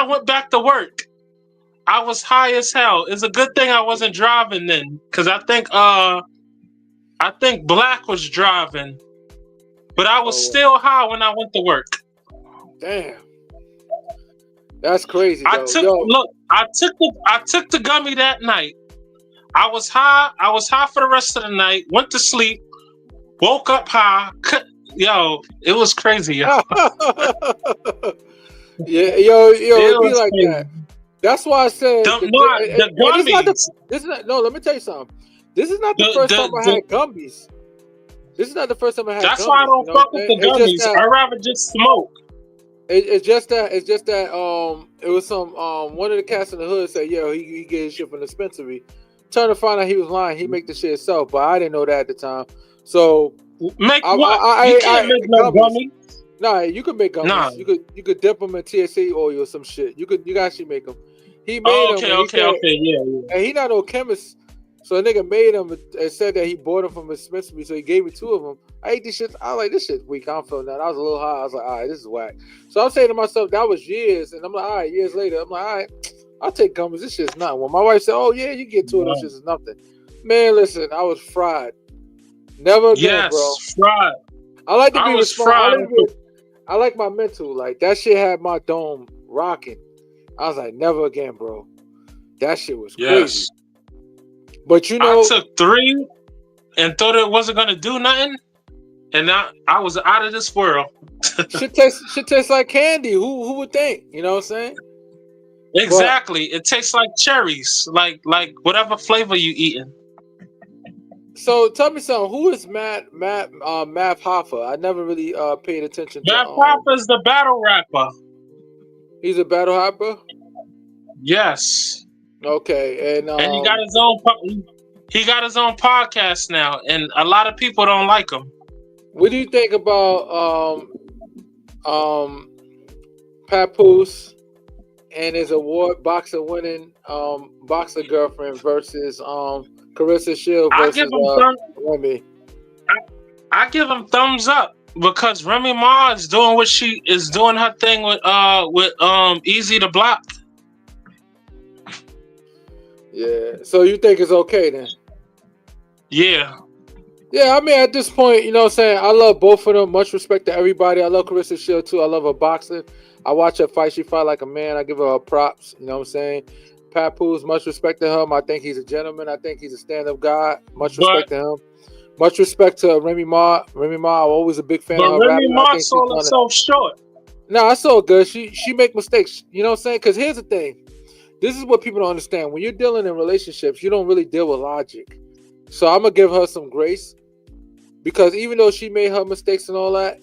went back to work, I was high as hell. It's a good thing I wasn't driving then, because I think Black was driving, but I was still high when I went to work. Damn. That's crazy, though. I took the gummy that night. I was high for the rest of the night. Went to sleep. Woke up high. Yo, it was crazy, yo. Yeah, yo, it be like crazy. That. That's why I said the gummies. Let me tell you something. This is not the first time I had gummies. This is not the first time I had gummies. That's why I don't fuck with the gummies. I'd rather just smoke. It's just that it was some one of the cats in the hood said, yo, he get his shit from the dispensary. Turned to find out he was lying. He make the shit himself, but I didn't know that at the time. So you can't make no gummy. Nah, you can make gummies. Nah. You could dip them in THC oil or some shit. You could actually make them. He made them. Okay, yeah. And he not no chemist, so a nigga made them and said that he bought them from a dispensary. So he gave me 2 of them. I ate these shit. I was like, this shit's weak. I don't feel that. I was a little high. I was like, all right, this is whack. So I'm saying to myself, that was years, and I'm like, all right, years later, I'm like, all right, I'll take gummies. This shit's nothing. When my wife said, oh yeah, you get 2 of those shits is nothing. Man, listen, I was fried. Never again, bro. Fried. I like to be responsible. I like my mental. Like, that shit had my dome rocking. I was like, never again, bro. That shit was crazy. But you know, I took 3 and thought it wasn't gonna do nothing, and now I was out of this world. Shit tastes like candy. Who would think? You know what I'm saying? Exactly. But it tastes like cherries, like whatever flavor you eating. So tell me something. Who is Math Hoffa? I never really paid attention to. Math Hoffa is the battle rapper. He's a battle rapper? Yes. Okay, and he got his own. He got his own podcast now, and a lot of people don't like him. What do you think about Papoose and his award boxer winning boxer girlfriend versus Carissa Shield versus Remy? I give him thumbs up because Remy Ma is doing what she is doing her thing with Easy to Block. Yeah. So you think it's okay then? Yeah. Yeah, I mean, at this point, you know what I'm saying? I love both of them. Much respect to everybody. I love Carissa Shield too. I love her boxing. I watch her fight. She fight like a man. I give her props. You know what I'm saying? Papoose, much respect to him. I think he's a gentleman. I think he's a stand-up guy. Much respect to him. Much respect to Remy Ma. Remy Ma, I'm always a big fan of her. Remy Ma sold herself short. No, it's all good. She make mistakes. You know what I'm saying? Because here's the thing. This is what people don't understand. When you're dealing in relationships, you don't really deal with logic. So I'm going to give her some grace. Because even though she made her mistakes and all that,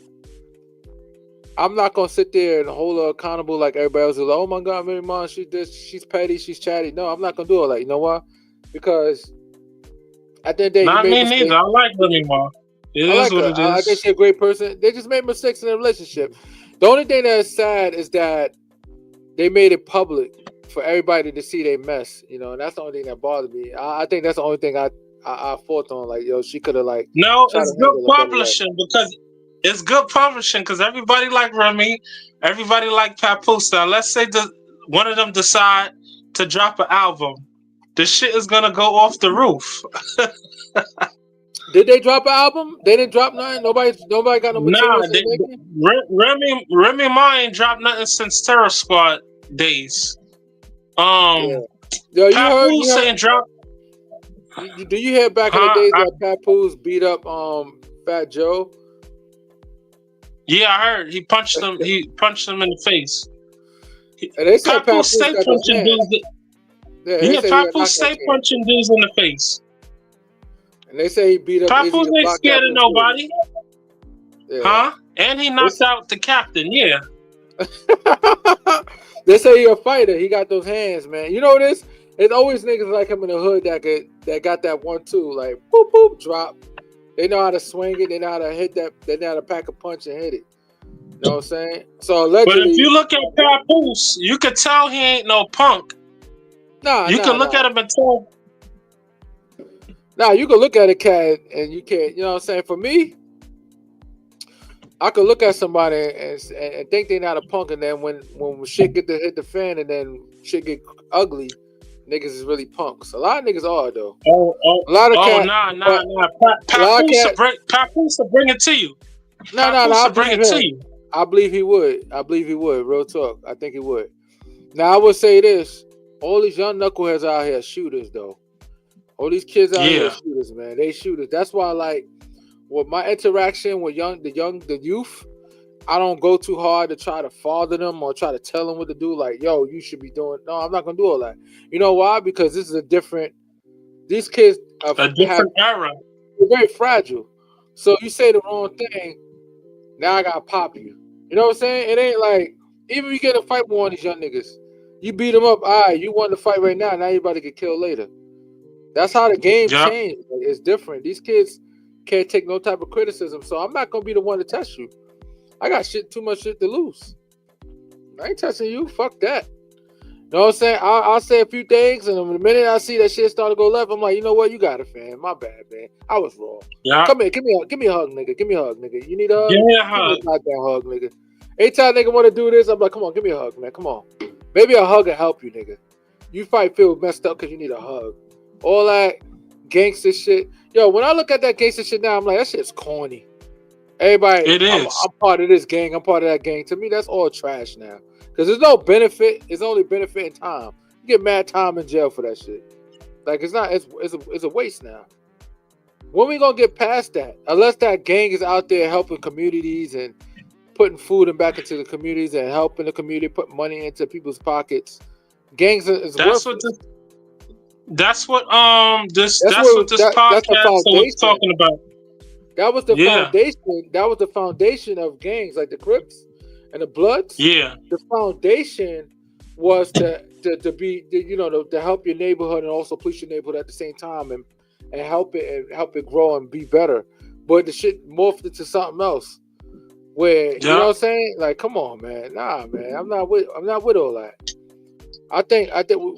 I'm not going to sit there and hold her accountable like everybody else is like, oh my God, Mary Ma, she's petty, she's chatty. No, I'm not going to do all that. You know why? Because at the end of the day, not me neither. I like Remy Ma. It is what it is. I think she's a great person. They just made mistakes in their relationship. The only thing that's sad is that they made it public for everybody to see they mess, you know, and that's the only thing that bothered me. I think that's the only thing I fought on. Like, yo, she could have like. No, it's good publishing because it's good publishing because everybody like Remy, everybody like Papoose. Now, let's say one of them decide to drop an album, the shit is gonna go off the roof. Did they drop an album? They didn't drop nothing. Nobody got no material. Remy Ma ain't dropped nothing since Terror Squad days. Yo, you Papoose ain't dropped. Do you hear back in the days that Papoose beat up Fat Joe? Yeah, I heard he punched him. He punched him in the face. And they said Papoose stay punching dudes. Papoose stay punching dudes in the face. And they say he beat up. Papoose ain't scared of nobody. Yeah. Huh? And he knocked out the captain. Yeah. They say he a fighter. He got those hands, man. You know what it is? It's always niggas like him in the hood that got that 1-2, like boop boop drop. They know how to swing it. They know how to hit that. They know how to pack a punch and hit it. You know what I'm saying? So allegedly, but if you look at Papoose, you could tell he ain't no punk. You can look at him and tell. Nah, you can look at a cat and you can't. You know what I'm saying? For me, I could look at somebody and think they're not a punk, and then when shit get to hit the fan and then shit get ugly, niggas is really punks. A lot of niggas are though. A lot of cats. Nah. Papoose will bring it to you. No. I believe he would. Real talk. I think he would. Now I would say this: all these young knuckleheads out here are shooters, though. All these kids out here are Yeah. shooters, man. They shooters. That's why, like, with my interaction with the youth, I don't go too hard to try to father them or try to tell them what to do. Like, yo, you should be doing. No, I'm not gonna do all that. You know why? Because this is a different. These kids A have different era. they're very fragile. So you say the wrong thing, now I gotta pop you. You know what I'm saying? It ain't like even if you get in a fight with one of these young niggas, you beat them up. All right, you won the fight right now. Now you about to get killed later. That's how the game Yeah. changed. Like, it's different. These kids can't take no type of criticism. So I'm not gonna be the one to test you. I got too much shit to lose. I ain't testing you. Fuck that. You know what I'm saying? I'll say a few things, and the minute I see that shit start to go left, I'm like, you know what? You got it, fam. My bad, man. I was wrong. Yeah. Come here, give me a hug, nigga. Give me a hug, nigga. You need a hug? Give me a Give me hug. a goddamn hug, nigga. Anytime nigga want to do this, I'm like, come on, give me a hug, man. Come on. Maybe a hug will help you, nigga. You probably feel messed up because you need a hug. All that gangster shit. Yo, when I look at that gangster shit now, I'm like, that shit's corny. Everybody, It I'm is. part of this gang. I'm part of that gang. To me, that's all trash now. Because there's no benefit. It's only benefit in time. You get mad time in jail for that shit. Like, it's not. It's a waste now. When we gonna get past that? Unless that gang is out there helping communities and putting food and back into the communities and helping the community put money into people's pockets. Gangs is That's worthless. That's what this That's what this that's the podcast was foundation. talking about. That was the Yeah. foundation. That was the foundation of gangs, like the Crips and the Bloods. Yeah. The foundation was to help your neighborhood and also police your neighborhood at the same time and help it grow and be better. But the shit morphed into something else. Where you know what I'm saying? Like, come on, man. Nah, man. I'm not with all that. I think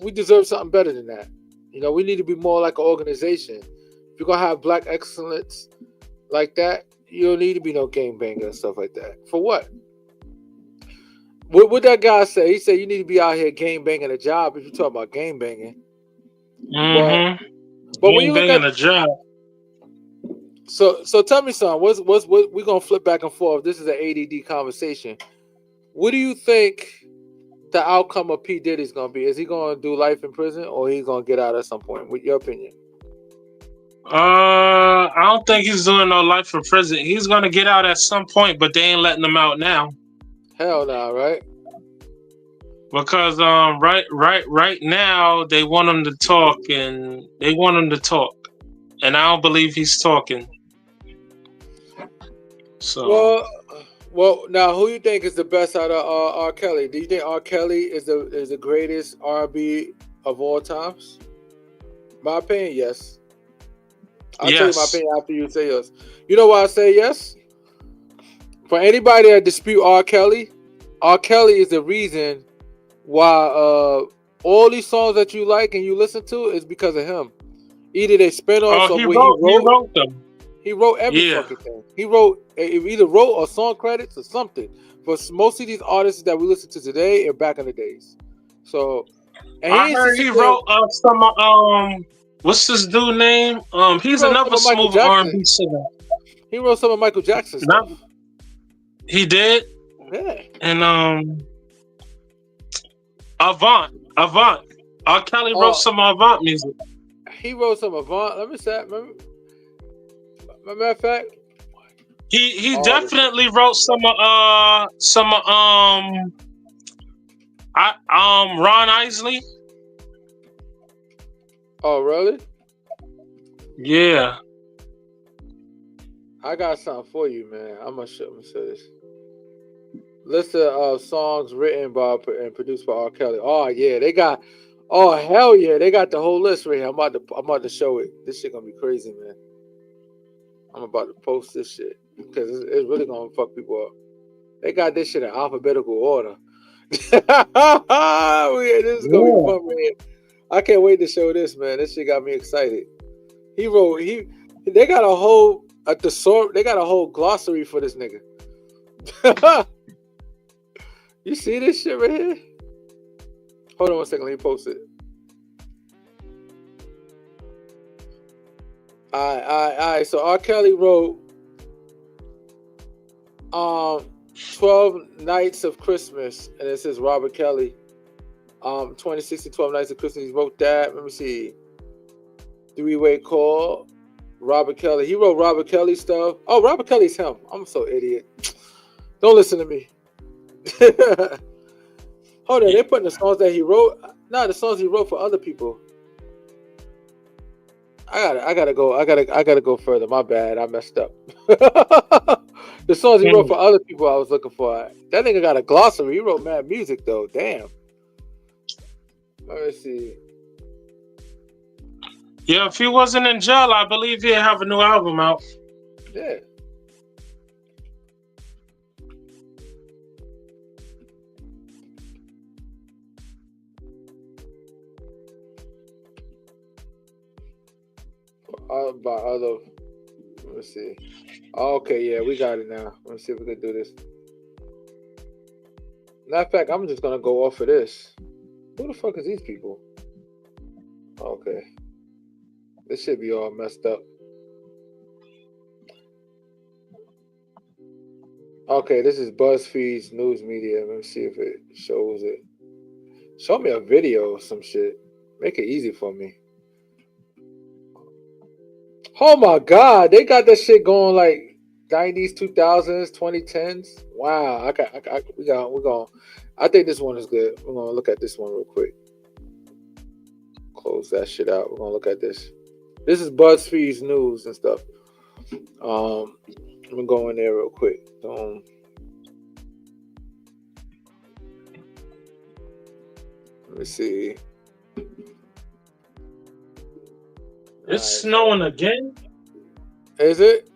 we deserve something better than that. You know, we need to be more like an organization. If you're gonna have black excellence like that, you don't need to be no gangbanging and stuff like that. For what? What that guy say? He said you need to be out here gangbanging a job if you're talking about gangbanging. Mm-hmm. But when you look Banging at a job. so tell me something. What's we're gonna flip back and forth. This is an ADD conversation. What do you think the outcome of P. Diddy's gonna be? Is he gonna do life in prison or he's gonna get out at some point? With your opinion? I don't think he's doing no life in prison. He's gonna get out at some point, but they ain't letting him out now. Hell no, right? Because right now they want him to talk and I don't believe he's talking. So Well, now who you think is the best out of R. Kelly? Do you think R. Kelly is the greatest R&B of all times? My opinion, yes. I'll tell you my opinion after you say yours. You know why I say yes? For anybody that dispute R. Kelly is the reason why all these songs that you like and you listen to is because of him. Either they spin off he wrote them. He wrote every fucking thing. He either wrote or song credits or something for most of these artists that we listen to today and back in the days. So, and I heard he wrote some. What's this dude name? He's another smooth R&B singer. He wrote some of Michael Jackson's stuff. He did. Yeah. And Avant. R. Kelly wrote some Avant music. He wrote some Avant. Let me say. Matter of fact, he definitely wrote some Ron Isley. Oh, really? Yeah. I got something for you, man. I'm gonna show this. List of songs written by and produced by R. Kelly. Oh yeah, they got. Oh hell yeah, they got the whole list right here. I'm about to show it. This shit gonna be crazy, man. I'm about to post this shit because it's really gonna fuck people up. They got this shit in alphabetical order. This is gonna be fun, man. I can't wait to show this, man. This shit got me excited. They got a whole they got a whole glossary for this nigga. You see this shit right here? Hold on 1 second, let me post it. Alright. So R. Kelly wrote 12 Nights of Christmas, and it says Robert Kelly. 2060, 12 Nights of Christmas. He wrote that. Let me see. Three-Way Call. Robert Kelly. He wrote Robert Kelly stuff. Oh, Robert Kelly's him. I'm so idiot. Don't listen to me. Hold on, they're putting the songs that he wrote. No, the songs he wrote for other people. I gotta go further. My bad. I messed up. The songs he wrote for other people I was looking for. That nigga got a glossary. He wrote mad music though. Damn. Let me see. Yeah, if he wasn't in jail, I believe he'd have a new album out. Yeah. By other, let me see. Okay, yeah, we got it now. Let's see if we can do this. Matter of fact, I'm just gonna go off of this. Who the fuck is these people? Okay, this should be all messed up. Okay, this is BuzzFeed's news media. Let me see if it shows it. Show me a video or some shit. Make it easy for me. Oh my God, they got that shit going like 90s, 2000s, 2010s. Wow, we're going. I think this one is good. We're gonna look at this one real quick. Close that shit out. We're gonna look at this. This is BuzzFeed's news and stuff. I'm gonna go in there real quick. Let me see. It's snowing again. Is it?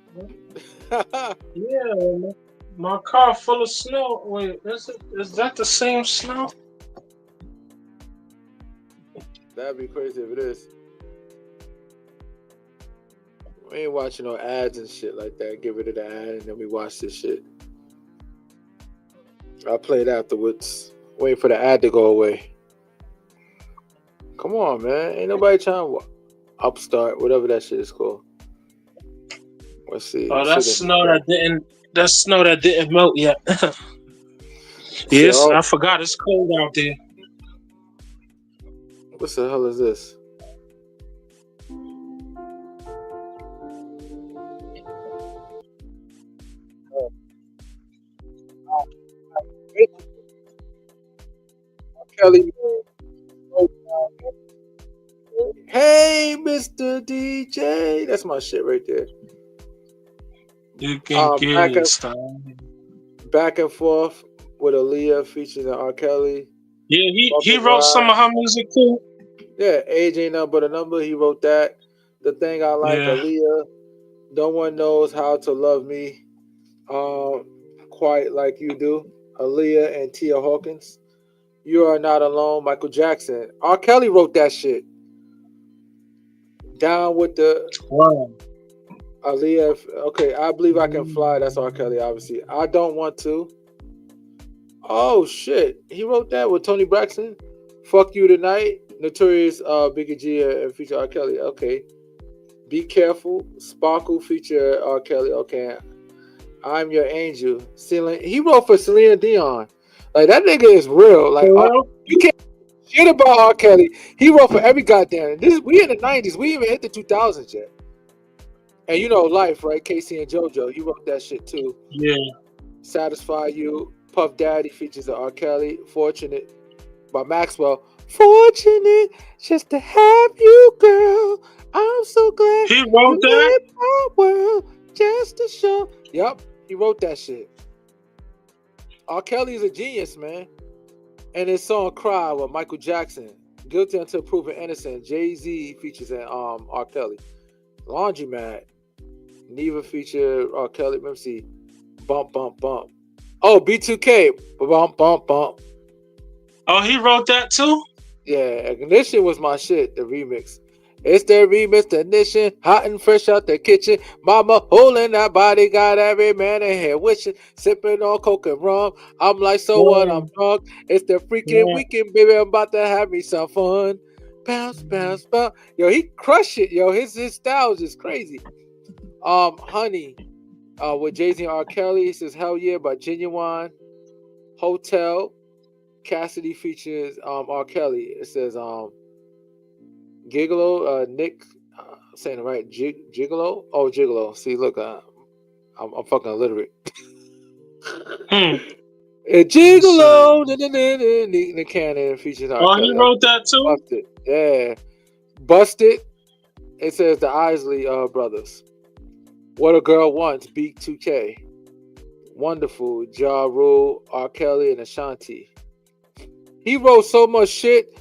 Yeah, my car full of snow. Wait, is that the same snow? That'd be crazy if it is. We ain't watching no ads and shit like that. Get rid of the ad and then we watch this shit. I'll play it afterwards. Waiting for the ad to go away. Come on, man. Ain't nobody trying to upstart, whatever that shit is called. Let's see. Oh, that's snow that didn't melt yet. Yes, I forgot it's cold out there. What the hell is this? Kelly. Hey, Mr. DJ. That's my shit right there. You can get it started. Back and Forth with Aaliyah featuring R. Kelly. Yeah, he wrote some of her music too. Yeah, Age Ain't Nothing But a Number. He wrote that. The Thing I Like, Yeah. Aaliyah. No One Knows How to Love Me Quite Like You Do. Aaliyah and Tia Hawkins. You Are Not Alone, Michael Jackson. R. Kelly wrote that shit. Down with the Aaliyah. Okay, I Believe I Can Fly. That's R. Kelly, obviously. I Don't Want To. Oh shit, he wrote that with Tony Braxton. Fuck You Tonight. Notorious Biggie G and feature R. Kelly. Okay. Be Careful. Sparkle feature R. Kelly. Okay. I'm Your Angel. He wrote for Selena Dion. Like that nigga is real. Like you can't shit about R. Kelly. He wrote for every goddamn. We in the 90s. We even hit the 2000s yet. And you know Life, right? Casey and JoJo. He wrote that shit too. Yeah. Satisfy You. Puff Daddy features R. Kelly. Fortunate by Maxwell. Fortunate just to have you, girl. I'm so glad he wrote that. My world just to show. Yep, he wrote that shit. R. Kelly is a genius, man. And his song "Cry" with Michael Jackson. Guilty Until Proven Innocent. Jay-Z features in R. Kelly. Laundromat. Neva feature R. Kelly. Let me see. Bump, bump, bump. Oh, B2K. Bump, bump, bump. Oh, he wrote that too? Yeah, Ignition was my shit, the remix. It's the remix, the Ignition, hot and fresh out the kitchen. Mama holding that body, got every man in here wishing, sipping on coke and rum. I'm like, so what? I'm drunk. It's the freaking weekend, baby. I'm about to have me some fun. Bounce, bounce, bounce. Yo, he crushed it. Yo, his style is just crazy. Honey, with Jay-Z and R. Kelly. He says Hell Yeah by Genuine. Hotel. Cassidy features R. Kelly. It says Gigolo, Nick, saying it right, Gigolo? Oh, Gigolo. See, look, I'm fucking illiterate. Hmm. Gigolo, Nick Cannon features R. Oh, Kelly. he wrote that too? Busted. Yeah. Busted. It says the Isley brothers. What a Girl Wants, Beat 2K. Wonderful, Ja Rule, R. Kelly, and Ashanti. He wrote so much shit.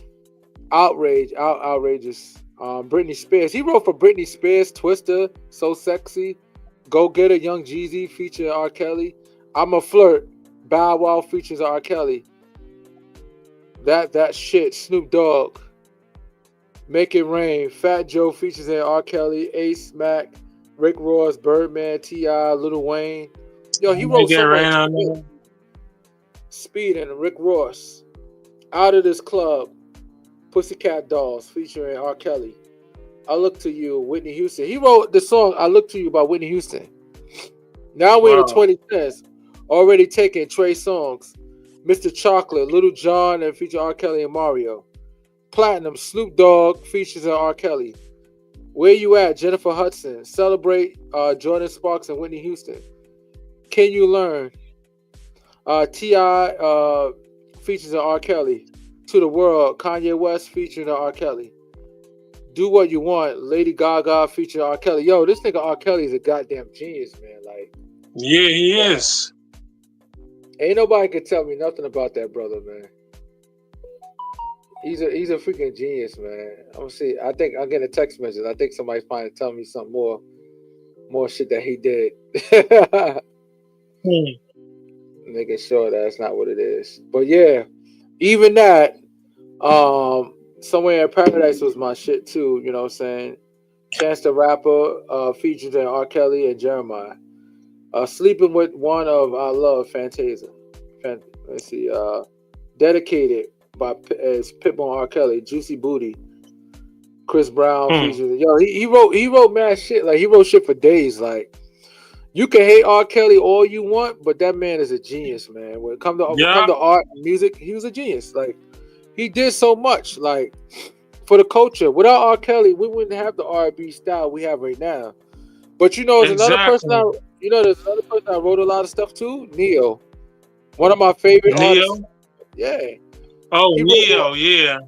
Outrageous. Britney Spears. He wrote for Britney Spears, Twister, So Sexy, Go Getter, Young Jeezy, featuring R. Kelly. I'm a Flirt, Bow Wow features R. Kelly. That shit, Snoop Dogg. Make It Rain, Fat Joe features in R. Kelly, Ace, Mac, Rick Ross, Birdman, T.I., Lil Wayne. Yo, he wrote so much. Speed and Rick Ross. Out of This Club, Pussycat Dolls featuring R. Kelly. I Look to You, Whitney Houston. He wrote the song I Look to You by Whitney Houston. Now we're in the 2010s. Already taken Trey Songz, Mr. Chocolate, Little John, and feature R. Kelly and Mario. Platinum, Snoop Dogg features R. Kelly. Where You At, Jennifer Hudson. Celebrate, Jordan Sparks and Whitney Houston. Can You Learn? T.I. Features R. Kelly. To the World, Kanye West featuring R. Kelly. Do What You Want, Lady Gaga featuring R. Kelly. Yo, this nigga R. Kelly is a goddamn genius, man. Like, yeah, he is. Ain't nobody can tell me nothing about that brother, man. He's a freaking genius, man. I'm gonna see. I think I'm getting a text message. I think somebody's trying to tell me some more shit that he did. Making sure that's not what it is. But yeah, even that, Somewhere in Paradise was my shit too. You know what I'm saying? Chance the Rapper, featured in R. Kelly and Jeremiah. Sleeping with One of I Love, Fantasia. Let's see. Dedicated by as Pitbull R. Kelly, Juicy Booty. Chris Brown featured. Yo, he wrote mad shit. Like, he wrote shit for days. Like, you can hate R. Kelly all you want, but that man is a genius, man. When it comes to art and music, he was a genius. Like, he did so much, like, for the culture. Without R. Kelly, we wouldn't have the R&B style we have right now. But you know, there's another person I wrote a lot of stuff too. Neo, one of my favorite artists. Yeah. Oh, Neo, yeah.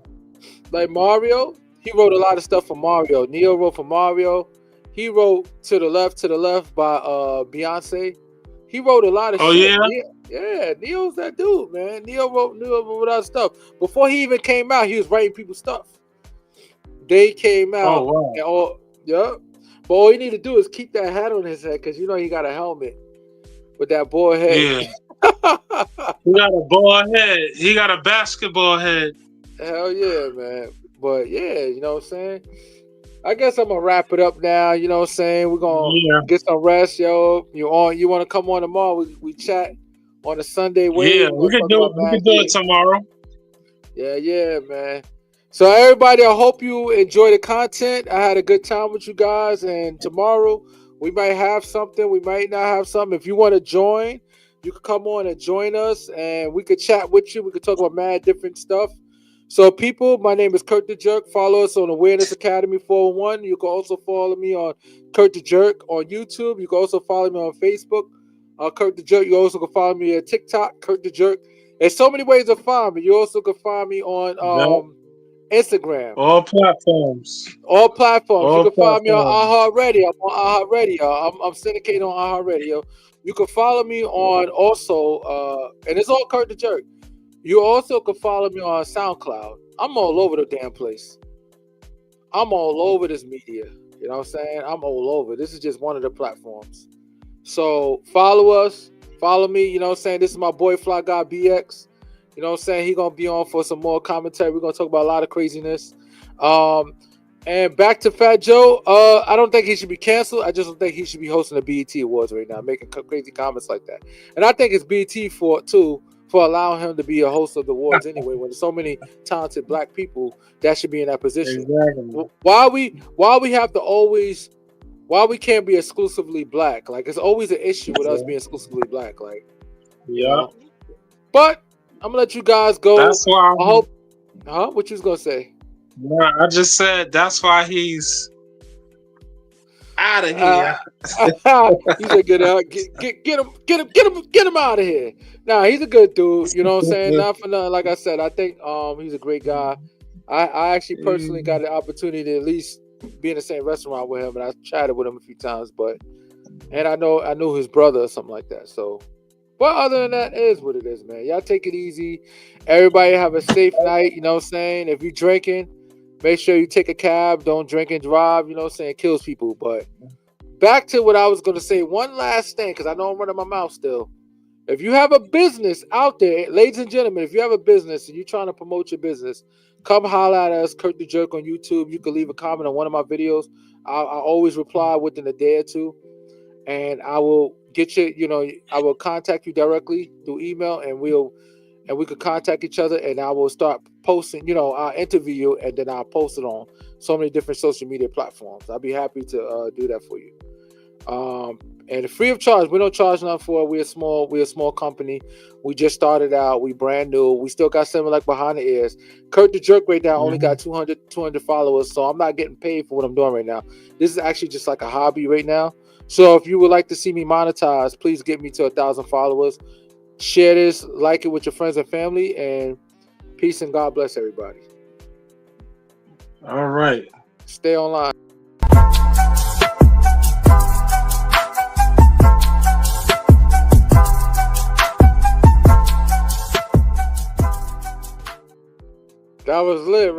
Like Mario, he wrote a lot of stuff for Mario. Neo wrote for Mario. He wrote To the Left by Beyonce. He wrote a lot of shit. Yeah, Neo's that dude, man. Neo wrote a lot of stuff. Before he even came out, he was writing people's stuff. They came out. Oh, wow. But all you need to do is keep that hat on his head, because you know he got a helmet with that bald head. Yeah. He got a bald head. He got a basketball head. Hell yeah, man. But yeah, you know what I'm saying? I guess I'm gonna wrap it up now. You know what I'm saying? We're gonna get some rest, yo. You want to come on tomorrow? We chat on a Sunday. Yeah, we can do it tomorrow. Yeah, man. So everybody, I hope you enjoy the content. I had a good time with you guys, and tomorrow we might have something. We might not have something. If you want to join, you can come on and join us, and we could chat with you. We could talk about mad different stuff. So, people, my name is Kurt the Jerk. Follow us on Awareness Academy 401. You can also follow me on Kurt the Jerk on YouTube. You can also follow me on Facebook, Kurt the Jerk. You also can follow me on TikTok, Kurt the Jerk. There's so many ways to find me. You also can find me on Instagram. All platforms. You can find me on iHeartRadio. I'm on iHeartRadio. I'm syndicated on iHeartRadio. You can follow me on also, and it's all Kurt the Jerk. You also can follow me on SoundCloud. I'm all over the damn place. I'm all over this media. You know what I'm saying? I'm all over. This is just one of the platforms. So follow us. Follow me. You know what I'm saying? This is my boy Fly Guy BX. You know what I'm saying? He's going to be on for some more commentary. We're going to talk about a lot of craziness. And back to Fat Joe. I don't think he should be canceled. I just don't think he should be hosting the BET Awards right now, making crazy comments like that. And I think it's BET for allowing him to be a host of the awards anyway. When there's so many talented black people that should be in that position. Exactly. Why we have to always, why we can't be exclusively black? Like, it's always an issue with us being exclusively black. Like, yeah. But gonna let you guys go. That's why. I hope. Huh? What you was gonna say? Yeah, I just said that's why he's out of here. He's a good out. Get him out of here. Nah, he's a good dude. You know what I'm saying? Not for nothing. Like I said, I think he's a great guy. I actually personally got the opportunity to at least be in the same restaurant with him, and I chatted with him a few times. And I knew his brother or something like that. So, but other than that, it is what it is, man. Y'all take it easy. Everybody have a safe night. You know what I'm saying? If you're drinking, make sure you take a cab. Don't drink and drive. You know what I'm saying? It kills people. But back to what I was going to say. One last thing, because I know I'm running my mouth still. If you have a business out there, ladies and gentlemen, if you have a business and you're trying to promote your business, come holler at us, Kurt the Jerk on YouTube. You can leave a comment on one of my videos. I always reply within a day or two. And I will get you, I will contact you directly through email, and we could contact each other, and I will start posting, I'll interview you, and then I'll post it on so many different social media platforms. I'll be happy to do that for you. And free of charge. We don't charge nothing for it. We're a small company. We just started out. We brand new. We still got something like behind the ears. Kurt the Jerk right now only got 200 followers, so I'm not getting paid for what I'm doing right now. This is actually just like a hobby right now. So if you would like to see me monetize, please get me to 1,000 followers. Share this, like it with your friends and family, and peace and God bless everybody. All right. Stay online. That was lit, right?